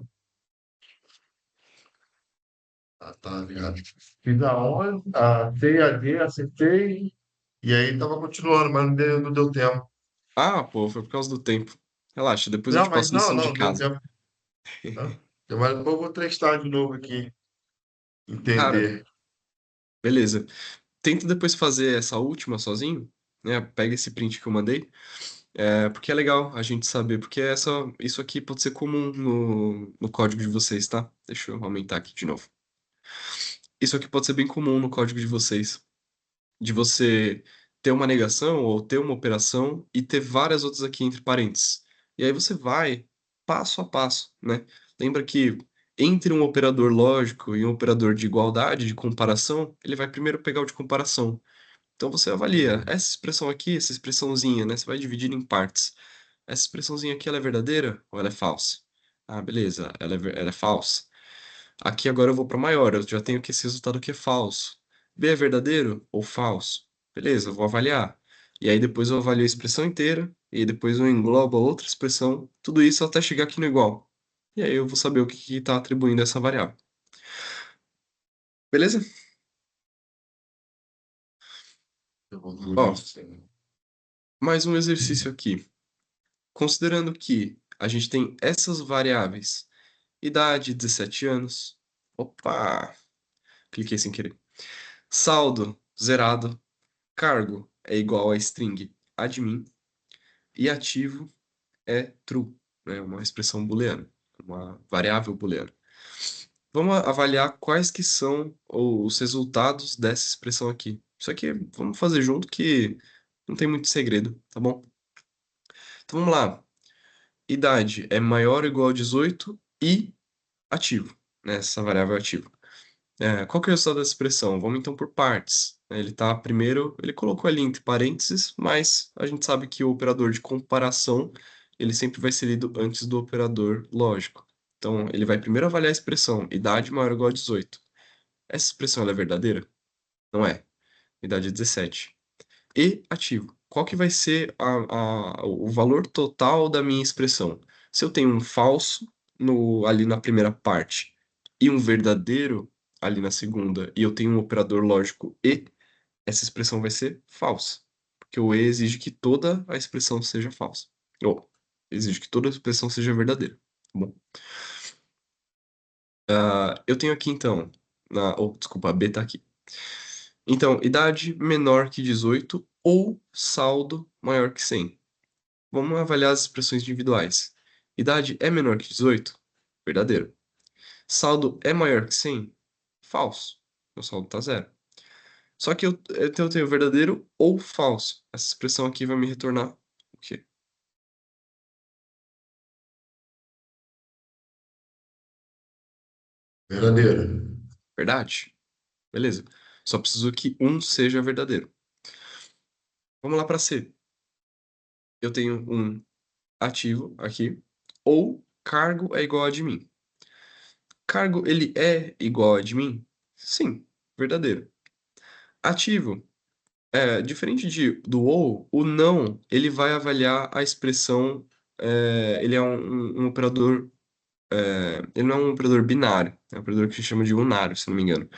Tá ligado. Fiz a 11, a C e a D, acertei, e aí tava continuando, mas não deu tempo.
Ah, pô, foi por causa do tempo. Relaxa, depois eu
Não,
te
mas
passo
não,
lição de
não, deu
casa.
tempo. Tá? Mas depois eu vou testar de novo aqui,
Cara,
entender.
beleza. Tenta depois fazer essa última sozinho, né? Pega esse print que eu mandei, porque é legal a gente saber, porque isso aqui pode ser comum no código de vocês, tá? Deixa eu aumentar aqui de novo. Isso aqui pode ser bem comum no código de vocês, de você ter uma negação ou ter uma operação e ter várias outras aqui entre parênteses. E aí você vai passo a passo, né? Lembra que entre um operador lógico e um operador de igualdade, de comparação, ele vai primeiro pegar o de comparação. Então você avalia essa expressão aqui, essa expressãozinha, né? Você vai dividir em partes. Essa expressãozinha aqui, ela é verdadeira ou ela é falsa? Ah, beleza, ela é falsa. Aqui agora eu vou para maior, eu já tenho que esse resultado aqui é falso. B é verdadeiro ou falso? Beleza, eu vou avaliar. E aí depois eu avalio a expressão inteira, e depois eu englobo a outra expressão, tudo isso até chegar aqui no igual. E aí eu vou saber o que está atribuindo essa variável. Beleza?
Eu vou
Ó,
isso.
mais um exercício aqui. Considerando que a gente tem essas variáveis, idade, 17 anos. Opa! Cliquei sem querer. Saldo, zerado. Cargo é igual a string admin e ativo é true, né? Uma expressão booleana, uma variável booleana. Vamos avaliar quais que são os resultados dessa expressão aqui. Isso aqui vamos fazer junto que não tem muito segredo, tá bom? Então vamos lá. Idade é maior ou igual a 18 e ativo, né? Essa variável é ativa. Qual que é o resultado dessa expressão? Vamos então por partes, né? Ele tá primeiro, ele colocou ali entre parênteses, mas a gente sabe que o operador de comparação, ele sempre vai ser lido antes do operador lógico. Então, ele vai primeiro avaliar a expressão idade maior ou igual a 18. Essa expressão ela é verdadeira? Não é. Idade é 17. E ativo. Qual que vai ser o valor total da minha expressão? Se eu tenho um falso ali na primeira parte e um verdadeiro ali na segunda, e eu tenho um operador lógico e, essa expressão vai ser falsa. Porque o e exige que toda a expressão seja falsa. Ou exige que toda a expressão seja verdadeira. Tá bom? Eu tenho aqui então. Desculpa, a B tá aqui. Então, idade menor que 18 ou saldo maior que 100. Vamos avaliar as expressões individuais. Idade é menor que 18? Verdadeiro. Saldo é maior que 100? Falso. Meu saldo está zero. Só que eu tenho verdadeiro ou falso. Essa expressão aqui vai me retornar o quê?
Verdadeiro.
Verdade. Beleza. Só preciso que um seja verdadeiro. Vamos lá para C. Eu tenho um ativo aqui, ou cargo é igual a de mim. Cargo, ele é igual a de mim? Sim, verdadeiro. Ativo, diferente do ou, o não, ele vai avaliar a expressão, ele é um operador, ele não é um operador binário, é um operador que a gente chama de unário, se não me engano.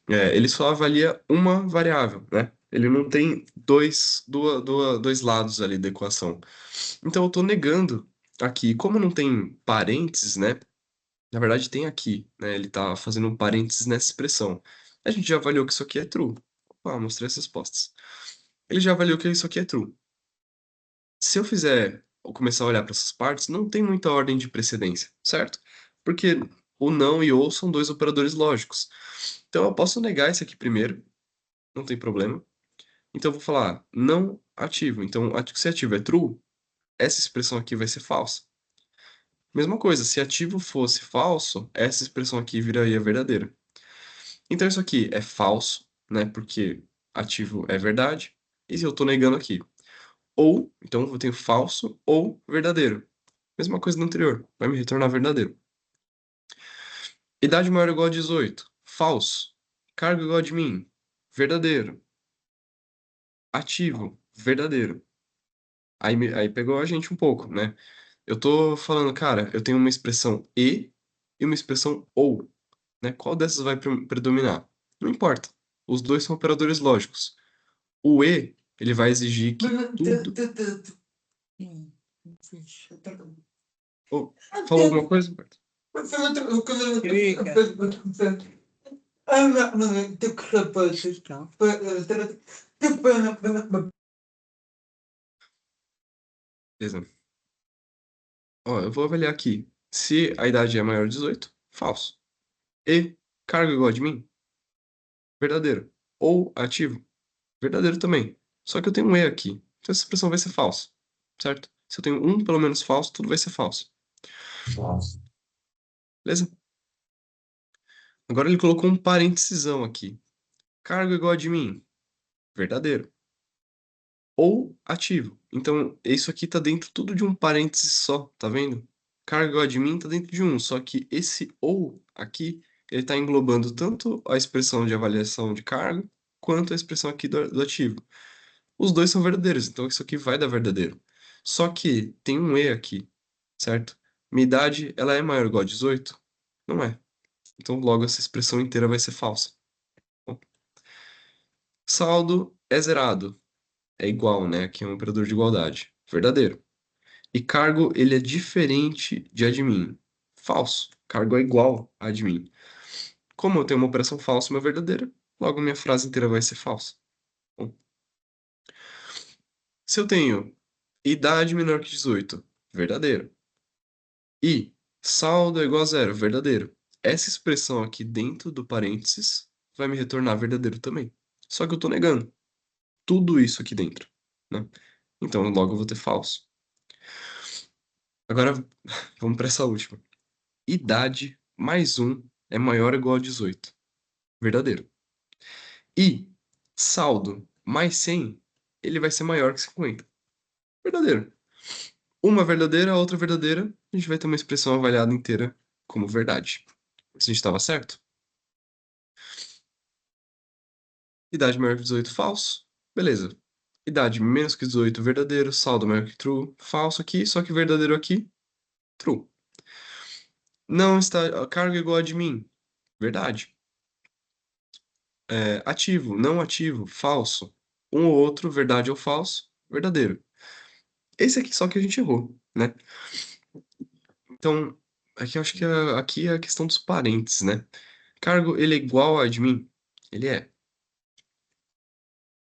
Ele só avalia uma variável, né? Ele não tem dois lados ali da equação. Então eu estou negando aqui, como não tem parênteses, né? Na verdade tem aqui, né? Ele está fazendo um parênteses nessa expressão. A gente já avaliou que isso aqui é true. Opa, mostrei as respostas. Ele já avaliou que isso aqui é true. Se eu fizer, ou começar a olhar para essas partes, não tem muita ordem de precedência, certo? Porque o não e ou são dois operadores lógicos. Então eu posso negar esse aqui primeiro, não tem problema. Então eu vou falar não ativo. Então, se ativo é true, essa expressão aqui vai ser falsa. Mesma coisa, se ativo fosse falso, essa expressão aqui viraria verdadeira. Então isso aqui é falso, né? Porque ativo é verdade. E se eu estou negando aqui? Ou, então eu tenho falso ou verdadeiro. Mesma coisa do anterior, vai me retornar verdadeiro. Idade maior ou igual a 18, falso. Cargo igual a de mim, verdadeiro. Ativo, verdadeiro. Aí pegou a gente um pouco, né? Eu tô falando, cara, eu tenho uma expressão e uma expressão ou, né? Qual dessas vai predominar? Não importa. Os dois são operadores lógicos. O e, ele vai exigir que tudo... Oh, falou alguma coisa, Humberto? Beleza. Ó, eu vou avaliar aqui. Se a idade é maior de 18, falso. E, cargo igual a de mim, verdadeiro. Ou ativo, verdadeiro também. Só que eu tenho um e aqui. Então essa expressão vai ser falsa, certo? Se eu tenho um, pelo menos falso, tudo vai ser falso.
Falso.
Beleza? Agora ele colocou um parêntesesão aqui. Cargo igual a de mim, verdadeiro. Ou ativo. Então, isso aqui tá dentro tudo de um parêntese só, tá vendo? Cargo igual a de mim tá dentro de um, só que esse ou aqui, ele tá englobando tanto a expressão de avaliação de cargo, quanto a expressão aqui do ativo. Os dois são verdadeiros, então isso aqui vai dar verdadeiro. Só que tem um e aqui, certo? Minha idade, ela é maior ou igual a 18? Não é. Então, logo, essa expressão inteira vai ser falsa. Bom, saldo é zerado. É igual, né? Aqui é um operador de igualdade. Verdadeiro. E cargo, ele é diferente de admin. Falso. Cargo é igual a admin. Como eu tenho uma operação falsa e uma verdadeira, logo minha frase inteira vai ser falsa. Bom, se eu tenho idade menor que 18, verdadeiro. E saldo é igual a zero, verdadeiro. Essa expressão aqui dentro do parênteses vai me retornar verdadeiro também. Só que eu estou negando tudo isso aqui dentro, né? Então logo eu vou ter falso. Agora vamos para essa última. Idade mais um é maior ou igual a 18. Verdadeiro. E saldo mais 100, ele vai ser maior que 50. Verdadeiro. Uma verdadeira, a outra verdadeira, a gente vai ter uma expressão avaliada inteira como verdade. Se a gente estava certo? Idade maior que 18, falso. Beleza. Idade menos que 18, verdadeiro. Saldo maior que true, falso aqui. Só que verdadeiro aqui, true. Não está carga igual a de mim, verdade. Ativo, não ativo, falso. Um ou outro, verdade ou falso, verdadeiro. Esse aqui só que a gente errou, né? Então, aqui eu acho que aqui é a questão dos parentes, né? Cargo, ele é igual a admin? Ele é.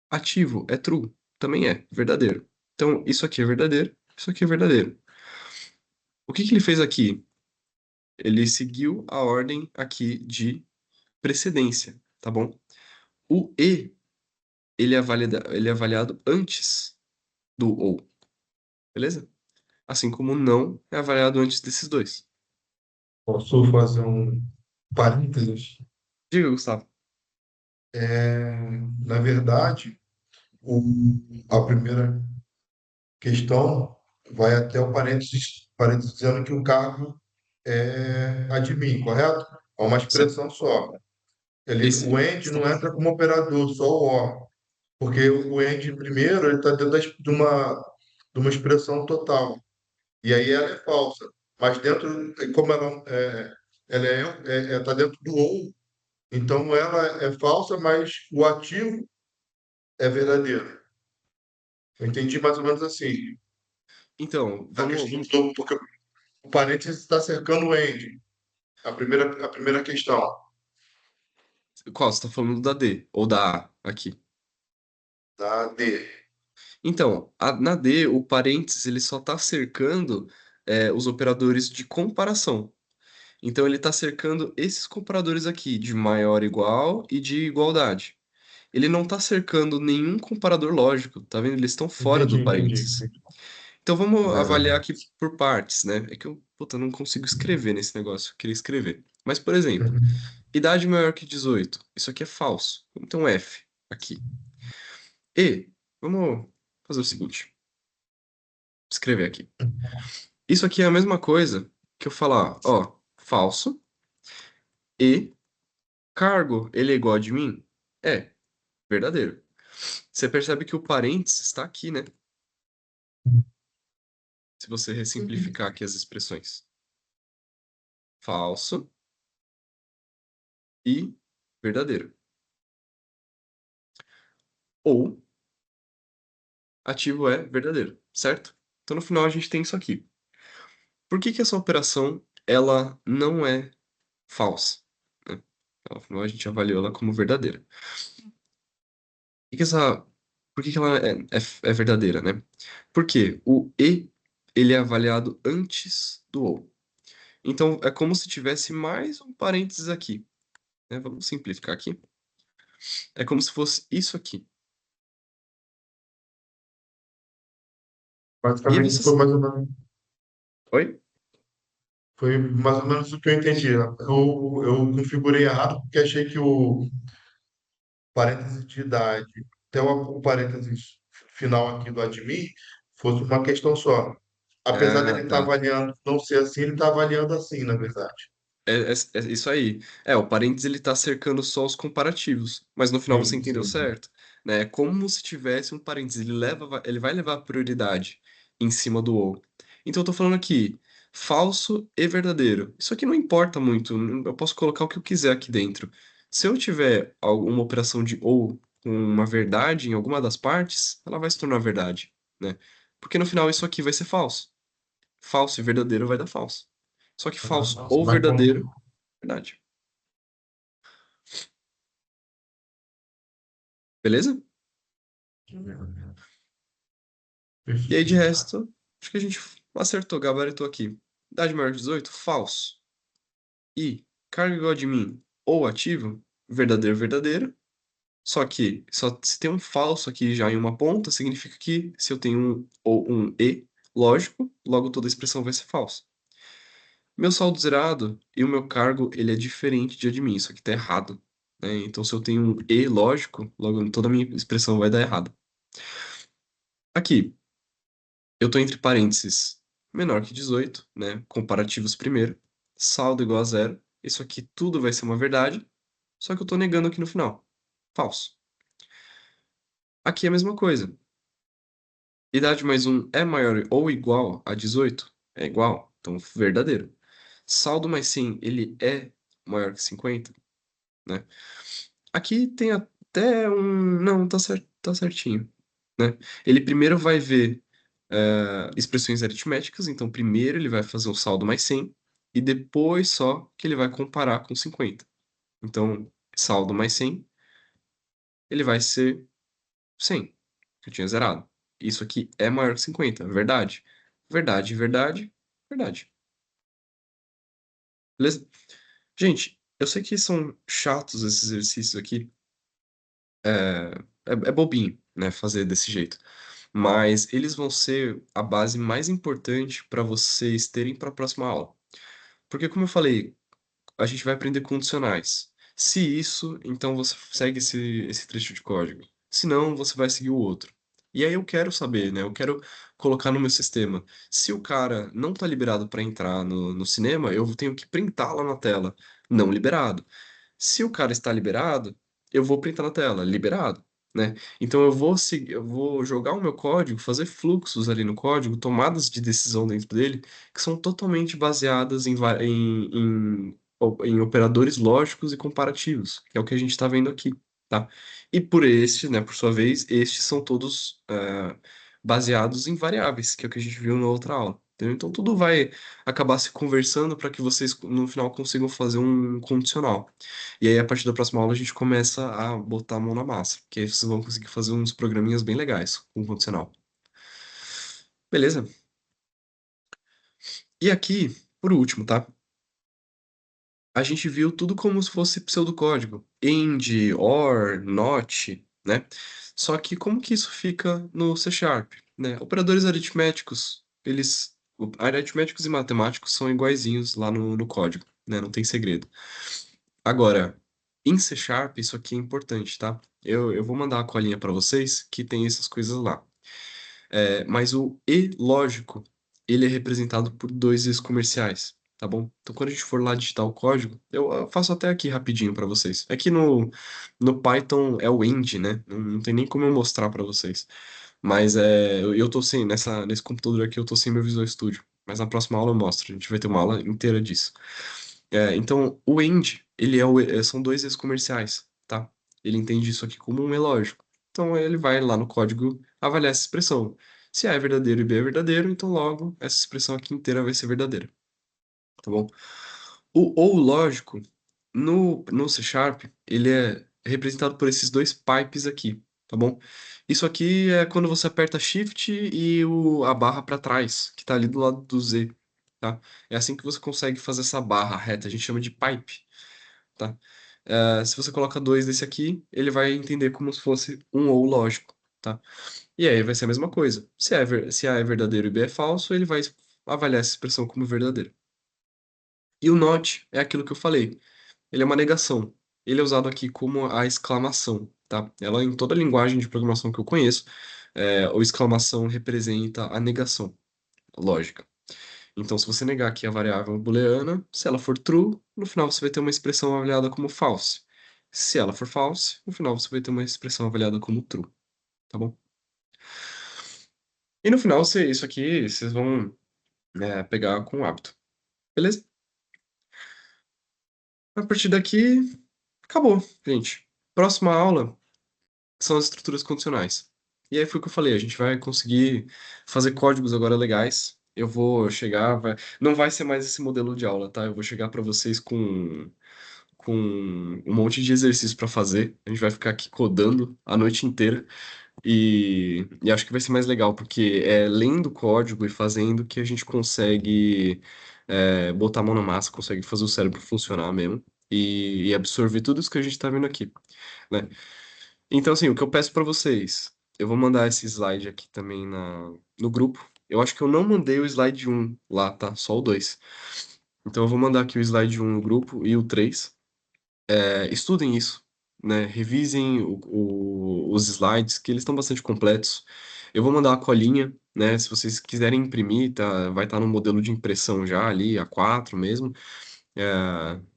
Ativo, é true? Também é, verdadeiro. Então, isso aqui é verdadeiro, isso aqui é verdadeiro. O que que ele fez aqui? Ele seguiu a ordem aqui de precedência, tá bom? O e, ele é avaliado antes do ou, beleza? Assim como o não é avaliado antes desses dois.
Posso fazer parênteses.
Diga, Gustavo.
É, na verdade, o, a primeira questão vai até o parênteses dizendo que o cargo é admin, correto? É uma
Sim.
expressão só.
Esse.
O end não entra como operador, só o OR. Porque o end primeiro ele está dentro de uma expressão total. E aí ela é falsa. Mas dentro, como ela está dentro do ou, então ela é falsa, mas o ativo é verdadeiro. Eu entendi mais ou menos assim.
Então,
A questão porque o parênteses está cercando o end. A primeira questão.
Qual? Você tá falando da D ou da A aqui?
Da D.
Então, na D, o parênteses ele só está cercando os operadores de comparação. Então, ele está cercando esses comparadores aqui, de maior igual e de igualdade. Ele não está cercando nenhum comparador lógico, tá vendo? Eles estão fora
Entendi,
do
entendi.
parênteses. Então, vamos avaliar
Exatamente.
aqui por partes, né? É que eu, puta, não consigo escrever nesse negócio, eu queria escrever. Mas, por exemplo, idade maior que 18. Isso aqui é falso. Então, F aqui. E, vamos fazer o seguinte. Escrever aqui. Isso aqui é a mesma coisa que eu falar, ó, falso e cargo, ele é igual a de mim? É, verdadeiro. Você percebe que o parênteses está aqui, né? Se você ressimplificar aqui as expressões. Falso e verdadeiro. Ou ativo é verdadeiro, certo? Então no final a gente tem isso aqui. Por que que essa operação ela não é falsa, né? Afinal a gente avaliou ela como verdadeira. Por que que ela é verdadeira, né? Porque o e ele é avaliado antes do ou. Então é como se tivesse mais um parênteses aqui, né? Vamos simplificar aqui. É como se fosse isso aqui. E aí
Basicamente,
você. Oi?
foi mais ou menos o que eu entendi. Eu configurei errado porque achei que o parênteses de idade até o parênteses final aqui do admin fosse uma questão só. Apesar
Ah,
dele estar
tá.
avaliando não ser assim, ele está avaliando assim, na verdade.
É isso aí. O parênteses ele tá cercando só os comparativos, mas no final você
Sim,
entendeu
sim.
certo, né? É como se tivesse um parênteses, ele vai levar prioridade em cima do ou. Então eu tô falando aqui, falso e verdadeiro. Isso aqui não importa muito, eu posso colocar o que eu quiser aqui dentro. Se eu tiver alguma operação de ou com uma verdade em alguma das partes, ela vai se tornar verdade, né? Porque no final isso aqui vai ser falso. Falso e verdadeiro vai dar falso. Só que falso ou
Vai com...
verdadeiro verdade. Beleza? E aí, de resto, acho que a gente acertou, gabaritou aqui. Idade maior de 18, falso. E carga igual de mim ou ativo, verdadeiro, verdadeiro. Só que só se tem um falso aqui já em uma ponta, significa que se eu tenho um ou um e, lógico, logo toda a expressão vai ser falsa. Meu saldo zerado e o meu cargo, ele é diferente de admin, isso aqui tá errado, né? Então, se eu tenho um e lógico, logo toda a minha expressão vai dar errado. Aqui, eu tô entre parênteses menor que 18, né? Comparativos primeiro, saldo igual a zero. Isso aqui tudo vai ser uma verdade, só que eu tô negando aqui no final. Falso. Aqui é a mesma coisa. Idade mais um é maior ou igual a 18? É igual, então verdadeiro. Saldo mais 100, ele é maior que 50, né? Aqui tem até um... Não, tá certinho, né? Ele primeiro vai ver expressões aritméticas, então primeiro ele vai fazer o saldo mais 100 e depois só que ele vai comparar com 50. Então, saldo mais 100, ele vai ser 100, que eu tinha zerado. Isso aqui é maior que 50, verdade? Verdade, verdade, verdade. Beleza? Gente, eu sei que são chatos esses exercícios aqui, é bobinho, né, fazer desse jeito. Mas eles vão ser a base mais importante para vocês terem para a próxima aula. Porque, como eu falei, a gente vai aprender condicionais. Se isso, então você segue esse trecho de código. Se não, você vai seguir o outro. E aí eu quero saber, né? Eu quero colocar no meu sistema. Se o cara não tá liberado para entrar no cinema, eu tenho que printar lá na tela, não liberado. Se o cara está liberado, eu vou printar na tela, liberado, né? Então eu vou seguir, eu vou jogar o meu código, fazer fluxos ali no código, tomadas de decisão dentro dele, que são totalmente baseadas em operadores lógicos e comparativos, que é o que a gente está vendo aqui, tá? E por este, né, por sua vez, estes são todos baseados em variáveis, que é o que a gente viu na outra aula. Entendeu? Então tudo vai acabar se conversando para que vocês no final consigam fazer um condicional. E aí, a partir da próxima aula, a gente começa a botar a mão na massa, que aí vocês vão conseguir fazer uns programinhas bem legais com o condicional. Beleza? E aqui, por último, tá? A gente viu tudo como se fosse pseudocódigo. End, or, not, né? Só que como que isso fica no C Sharp, né? Operadores aritméticos, aritméticos e matemáticos são iguaizinhos lá no código, né? Não tem segredo. Agora, em C Sharp, isso aqui é importante, tá? Eu vou mandar a colinha para vocês que tem essas coisas lá. Mas o E lógico, ele é representado por dois E's comerciais, tá bom? Então, quando a gente for lá digitar o código, eu faço até aqui rapidinho para vocês. Aqui no Python é o end, né? Não tem nem como eu mostrar para vocês. Mas eu tô sem, nesse computador aqui, eu tô sem meu Visual Studio. Mas na próxima aula eu mostro. A gente vai ter uma aula inteira disso. Então, o end, são dois E's comerciais, tá? Ele entende isso aqui como um E lógico. Então, ele vai lá no código avaliar essa expressão. Se A é verdadeiro e B é verdadeiro, então logo essa expressão aqui inteira vai ser verdadeira, tá bom? O ou lógico, no C Sharp, ele é representado por esses dois pipes aqui, tá bom? Isso aqui é quando você aperta Shift e a barra para trás, que tá ali do lado do Z, tá? É assim que você consegue fazer essa barra reta, a gente chama de pipe, tá? Se você coloca dois desse aqui, ele vai entender como se fosse um ou lógico, tá? E aí vai ser a mesma coisa. Se A é verdadeiro e B é falso, ele vai avaliar essa expressão como verdadeira. E o not é aquilo que eu falei. Ele é uma negação. Ele é usado aqui como a exclamação, tá? Ela, em toda a linguagem de programação que eu conheço, o exclamação representa a negação lógica. Então, se você negar aqui a variável booleana, se ela for true, no final você vai ter uma expressão avaliada como false. Se ela for false, no final você vai ter uma expressão avaliada como true, tá bom? E no final, isso aqui vocês vão pegar com o hábito, beleza? A partir daqui, acabou, gente. Próxima aula são as estruturas condicionais. E aí foi o que eu falei, a gente vai conseguir fazer códigos agora legais. Eu vou chegar, não vai ser mais esse modelo de aula, tá? Eu vou chegar para vocês com um monte de exercício para fazer. A gente vai ficar aqui codando a noite inteira. E acho que vai ser mais legal, porque é lendo código e fazendo que a gente consegue botar a mão na massa, consegue fazer o cérebro funcionar mesmo e absorver tudo isso que a gente está vendo aqui, né? Então, assim, o que eu peço para vocês, eu vou mandar esse slide aqui também no grupo. Eu acho que eu não mandei o slide um lá, tá? Só o 2. Então, eu vou mandar aqui o slide um no grupo e o 3. Estudem isso, né? Revisem os slides, que eles estão bastante completos. Eu vou mandar a colinha, né? Se vocês quiserem imprimir, tá? Vai estar no modelo de impressão já ali, A4 mesmo.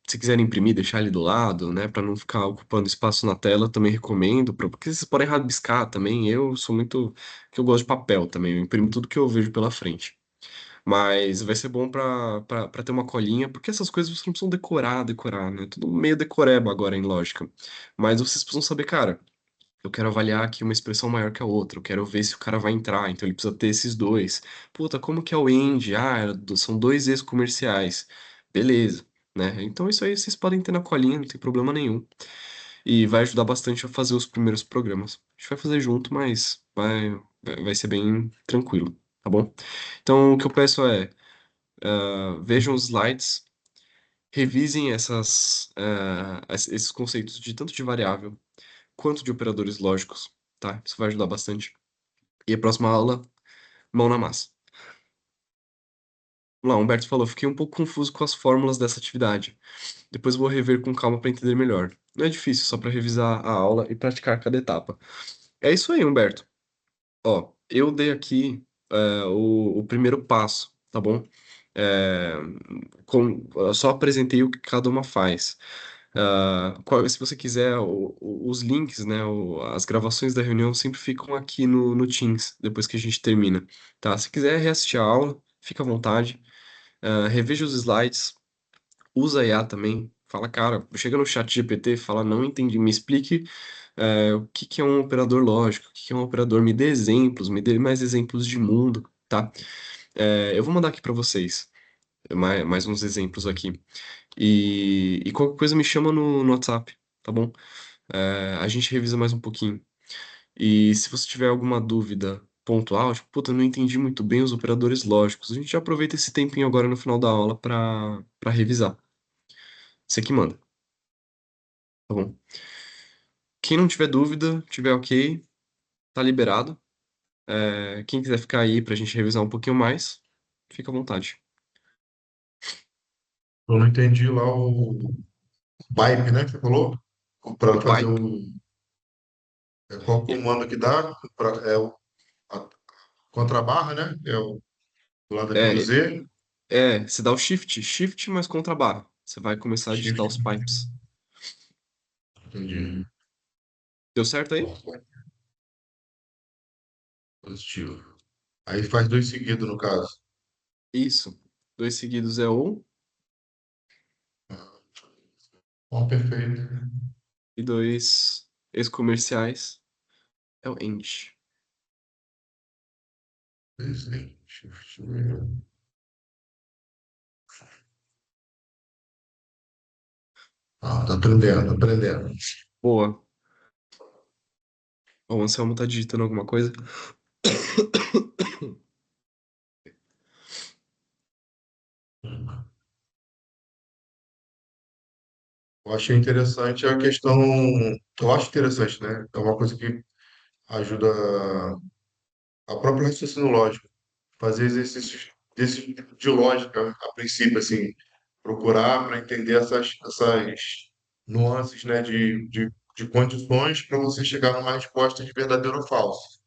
Se quiserem imprimir, deixar ali do lado, né? Para não ficar ocupando espaço na tela, também recomendo. Porque vocês podem rabiscar também. Eu sou muito. Que eu gosto de papel também. Eu imprimo tudo que eu vejo pela frente. Mas vai ser bom pra ter uma colinha, porque essas coisas vocês não precisam decorar, né? Tudo meio decoreba agora em lógica. Mas vocês precisam saber, cara, eu quero avaliar aqui uma expressão maior que a outra, eu quero ver se o cara vai entrar, então ele precisa ter esses dois. Puta, como que é o end? São dois ex comerciais. Beleza, né? Então isso aí vocês podem ter na colinha, não tem problema nenhum. E vai ajudar bastante a fazer os primeiros programas. A gente vai fazer junto, mas vai ser bem tranquilo, tá bom? Então, o que eu peço vejam os slides, revisem esses conceitos de tanto de variável quanto de operadores lógicos, tá? Isso vai ajudar bastante. E a próxima aula, mão na massa.
Vamos lá, Humberto falou, fiquei um pouco confuso com as fórmulas dessa atividade. Depois vou rever com calma para entender melhor. Não é difícil, só para revisar a aula e praticar cada etapa. É isso aí, Humberto. Ó, eu dei aqui o primeiro passo, tá bom? É, eu só apresentei o que cada uma faz. Se você quiser, os links, né, as gravações da reunião sempre ficam aqui no Teams, depois que a gente termina, tá? Se quiser reassistir a aula, fica à vontade. Reveja os slides, usa a IA também. Fala, cara, chega no chat GPT, fala, não entendi, me explique o que que é um operador lógico, o que que é um operador, me dê exemplos, me dê mais exemplos de mundo, tá? Eu vou mandar aqui para vocês mais uns exemplos aqui. E qualquer coisa me chama no WhatsApp, tá bom? A gente revisa mais um pouquinho. E se você tiver alguma dúvida pontual, tipo, puta, eu não entendi muito bem os operadores lógicos, a gente já aproveita esse tempinho agora no final da aula para revisar. Você que manda, tá bom? Quem não tiver dúvida, tiver ok, tá liberado. Quem quiser ficar aí pra gente revisar um pouquinho mais, fica à vontade.
Eu não entendi lá o pipe, né, que você falou? Para fazer
Wipe.
o. Qual comando que dá? A contrabarra, né? É o do lado aqui do
É,
Z.
você dá o shift mais contrabarra. Você vai começar a digitar
Shift.
os pipes.
Entendi.
Deu certo aí?
Positivo. Aí faz dois seguidos, no caso.
Isso. Dois seguidos é o
Bom, perfeito.
e dois ex-comerciais é o end.
Shift. Tá aprendendo, tá aprendendo.
Boa. O Anselmo tá digitando alguma coisa?
Eu achei interessante a questão. Eu acho interessante, né? É uma coisa que ajuda a própria raciocínio lógico. Fazer exercícios desse tipo de lógica, a princípio, assim, procurar para entender essas nuances, né, de condições para você chegar numa resposta de verdadeiro ou falso.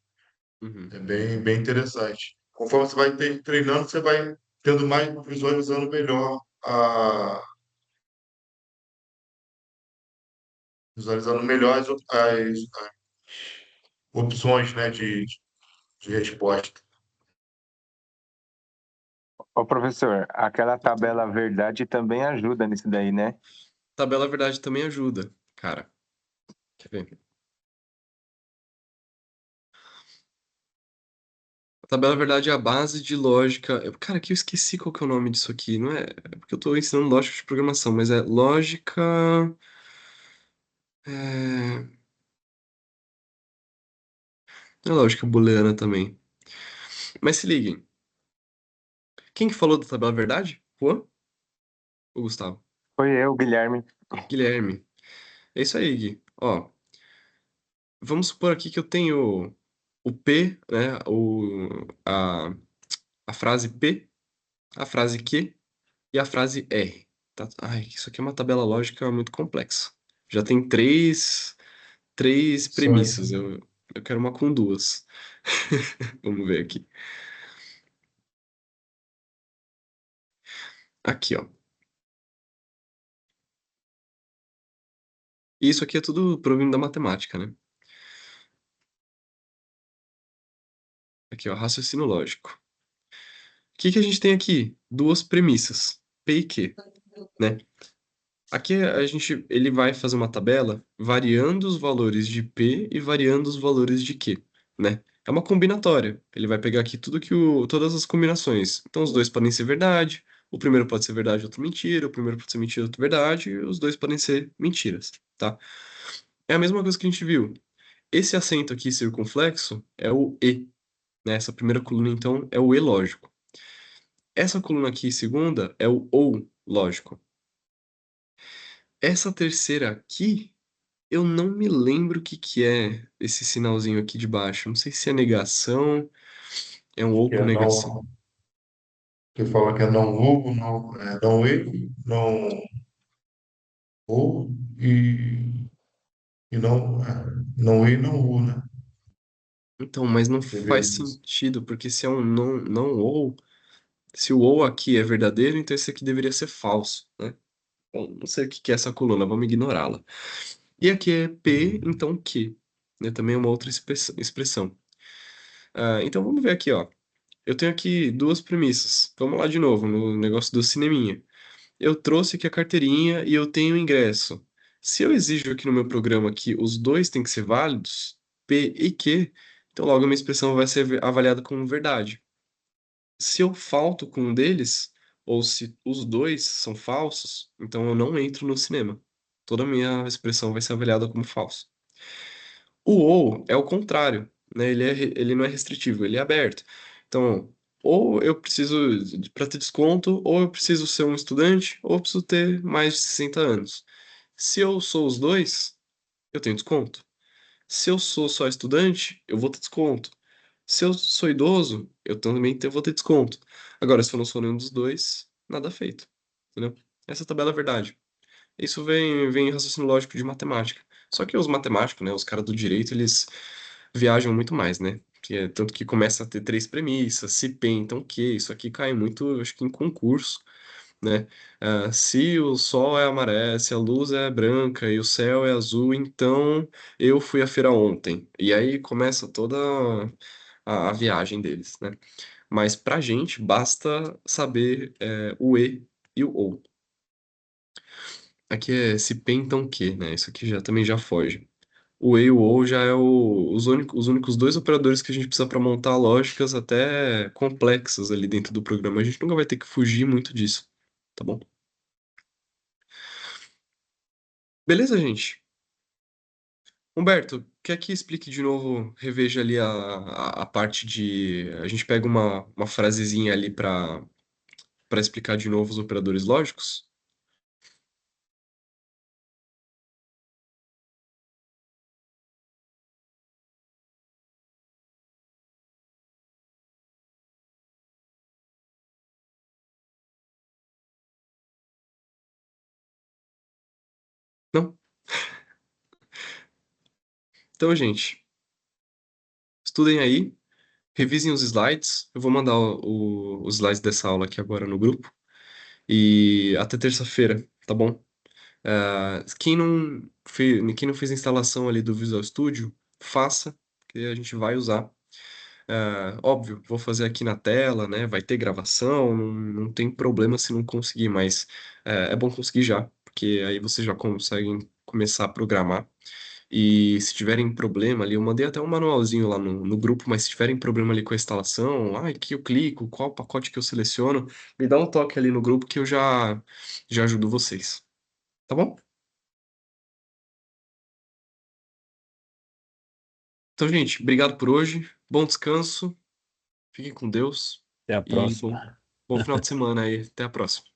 Uhum.
É bem interessante. Conforme você vai treinando, você vai tendo mais, visualizando melhor visualizando melhor as opções, né, de resposta.
Ô, professor, aquela tabela verdade também ajuda nisso daí, né?
Tabela verdade também ajuda, cara. Quer ver? A tabela verdade é a base de lógica. Cara, que eu esqueci qual que é o nome disso aqui. Não é porque eu tô ensinando lógica de programação, mas é lógica. É... Não é lógica booleana também. Mas se liguem. Quem que falou da tabela verdade? Juan ou Gustavo?
Foi eu, Guilherme.
Guilherme. É isso aí, Gui. Ó, vamos supor aqui que eu tenho o P, né? A frase P, a frase Q e a frase R. Tá? Ai, isso aqui é uma tabela lógica muito complexa. Já tem três
Certo.
premissas. Eu quero uma com duas. Vamos ver aqui. Aqui, ó. Isso aqui é tudo provindo da matemática, né? Aqui, ó, raciocínio lógico. O que que a gente tem aqui? Duas premissas, P e Q, né? Aqui ele vai fazer uma tabela variando os valores de P e variando os valores de Q, né? É uma combinatória. Ele vai pegar aqui todas as combinações. Então os dois podem ser verdade, o primeiro pode ser verdade, outro mentira, o primeiro pode ser mentira, outro verdade, e os dois podem ser mentiras, tá? É a mesma coisa que a gente viu. Esse acento aqui circunflexo é o E, né? Essa primeira coluna, então, é o E lógico. Essa coluna aqui, segunda, é o OU lógico. Essa terceira aqui, eu não me lembro o que que é esse sinalzinho aqui de baixo. Não sei se é negação, é um ou
Que
com
é
negação.
não, que fala que é não vulgo, não erro, não ou e não e não o, né?
Então, mas não
Deveria
faz
ser.
sentido, porque se é um não ou, se o ou aqui é verdadeiro, então esse aqui deveria ser falso, né? Bom, não sei o que que é essa coluna, vamos ignorá-la. E aqui é P, então Q, né? Também é uma outra expressão. Então vamos ver aqui, ó. Eu tenho aqui duas premissas. Vamos lá de novo, no negócio do cineminha. Eu trouxe aqui a carteirinha e eu tenho o ingresso. Se eu exijo aqui no meu programa que os dois têm que ser válidos, P e Q, então logo a minha expressão vai ser avaliada como verdade. Se eu falto com um deles, ou se os dois são falsos, então eu não entro no cinema. Toda a minha expressão vai ser avaliada como falso. O ou é o contrário, né? Ele não é restritivo, ele é aberto. Então, ou eu preciso, para ter desconto, ou eu preciso ser um estudante, ou eu preciso ter mais de 60 anos. Se eu sou os dois, eu tenho desconto. Se eu sou só estudante, eu vou ter desconto. Se eu sou idoso, eu também vou ter desconto. Agora, se eu não sou nenhum dos dois, nada feito. Entendeu? Essa tabela é a verdade. Isso vem em raciocínio lógico de matemática. Só que os matemáticos, né, os caras do direito, eles viajam muito mais, né? Tanto que começa a ter três premissas, se P, então Q, isso aqui cai muito, acho que em concurso, né? Se o sol é amarelo, se a luz é branca e o céu é azul, então eu fui à feira ontem. E aí começa toda a viagem deles, né? Mas pra gente basta saber o E e o OU. Aqui é se P, então Q, né? Isso aqui já também já foge. O E e o OU já é os únicos dois operadores que a gente precisa para montar lógicas até complexas ali dentro do programa. A gente nunca vai ter que fugir muito disso, tá bom? Beleza, gente? Humberto, quer que explique de novo, reveja ali a parte de. A gente pega uma frasezinha ali para explicar de novo os operadores lógicos? Não? Então, gente, estudem aí, revisem os slides. Eu vou mandar os slides dessa aula aqui agora no grupo. E até terça-feira, tá bom? Quem não fez a instalação ali do Visual Studio, faça, que a gente vai usar. Óbvio, vou fazer aqui na tela, né? Vai ter gravação, não tem problema se não conseguir, mas é bom conseguir já, porque aí vocês já conseguem começar a programar. E se tiverem problema ali, eu mandei até um manualzinho lá no grupo, mas se tiverem problema ali com a instalação, que eu clico, qual pacote que eu seleciono, me dá um toque ali no grupo que eu já ajudo vocês. Tá bom? Então, gente, obrigado por hoje. Bom descanso. Fiquem com Deus.
Até a
E
próxima.
bom final de semana aí. Até a próxima.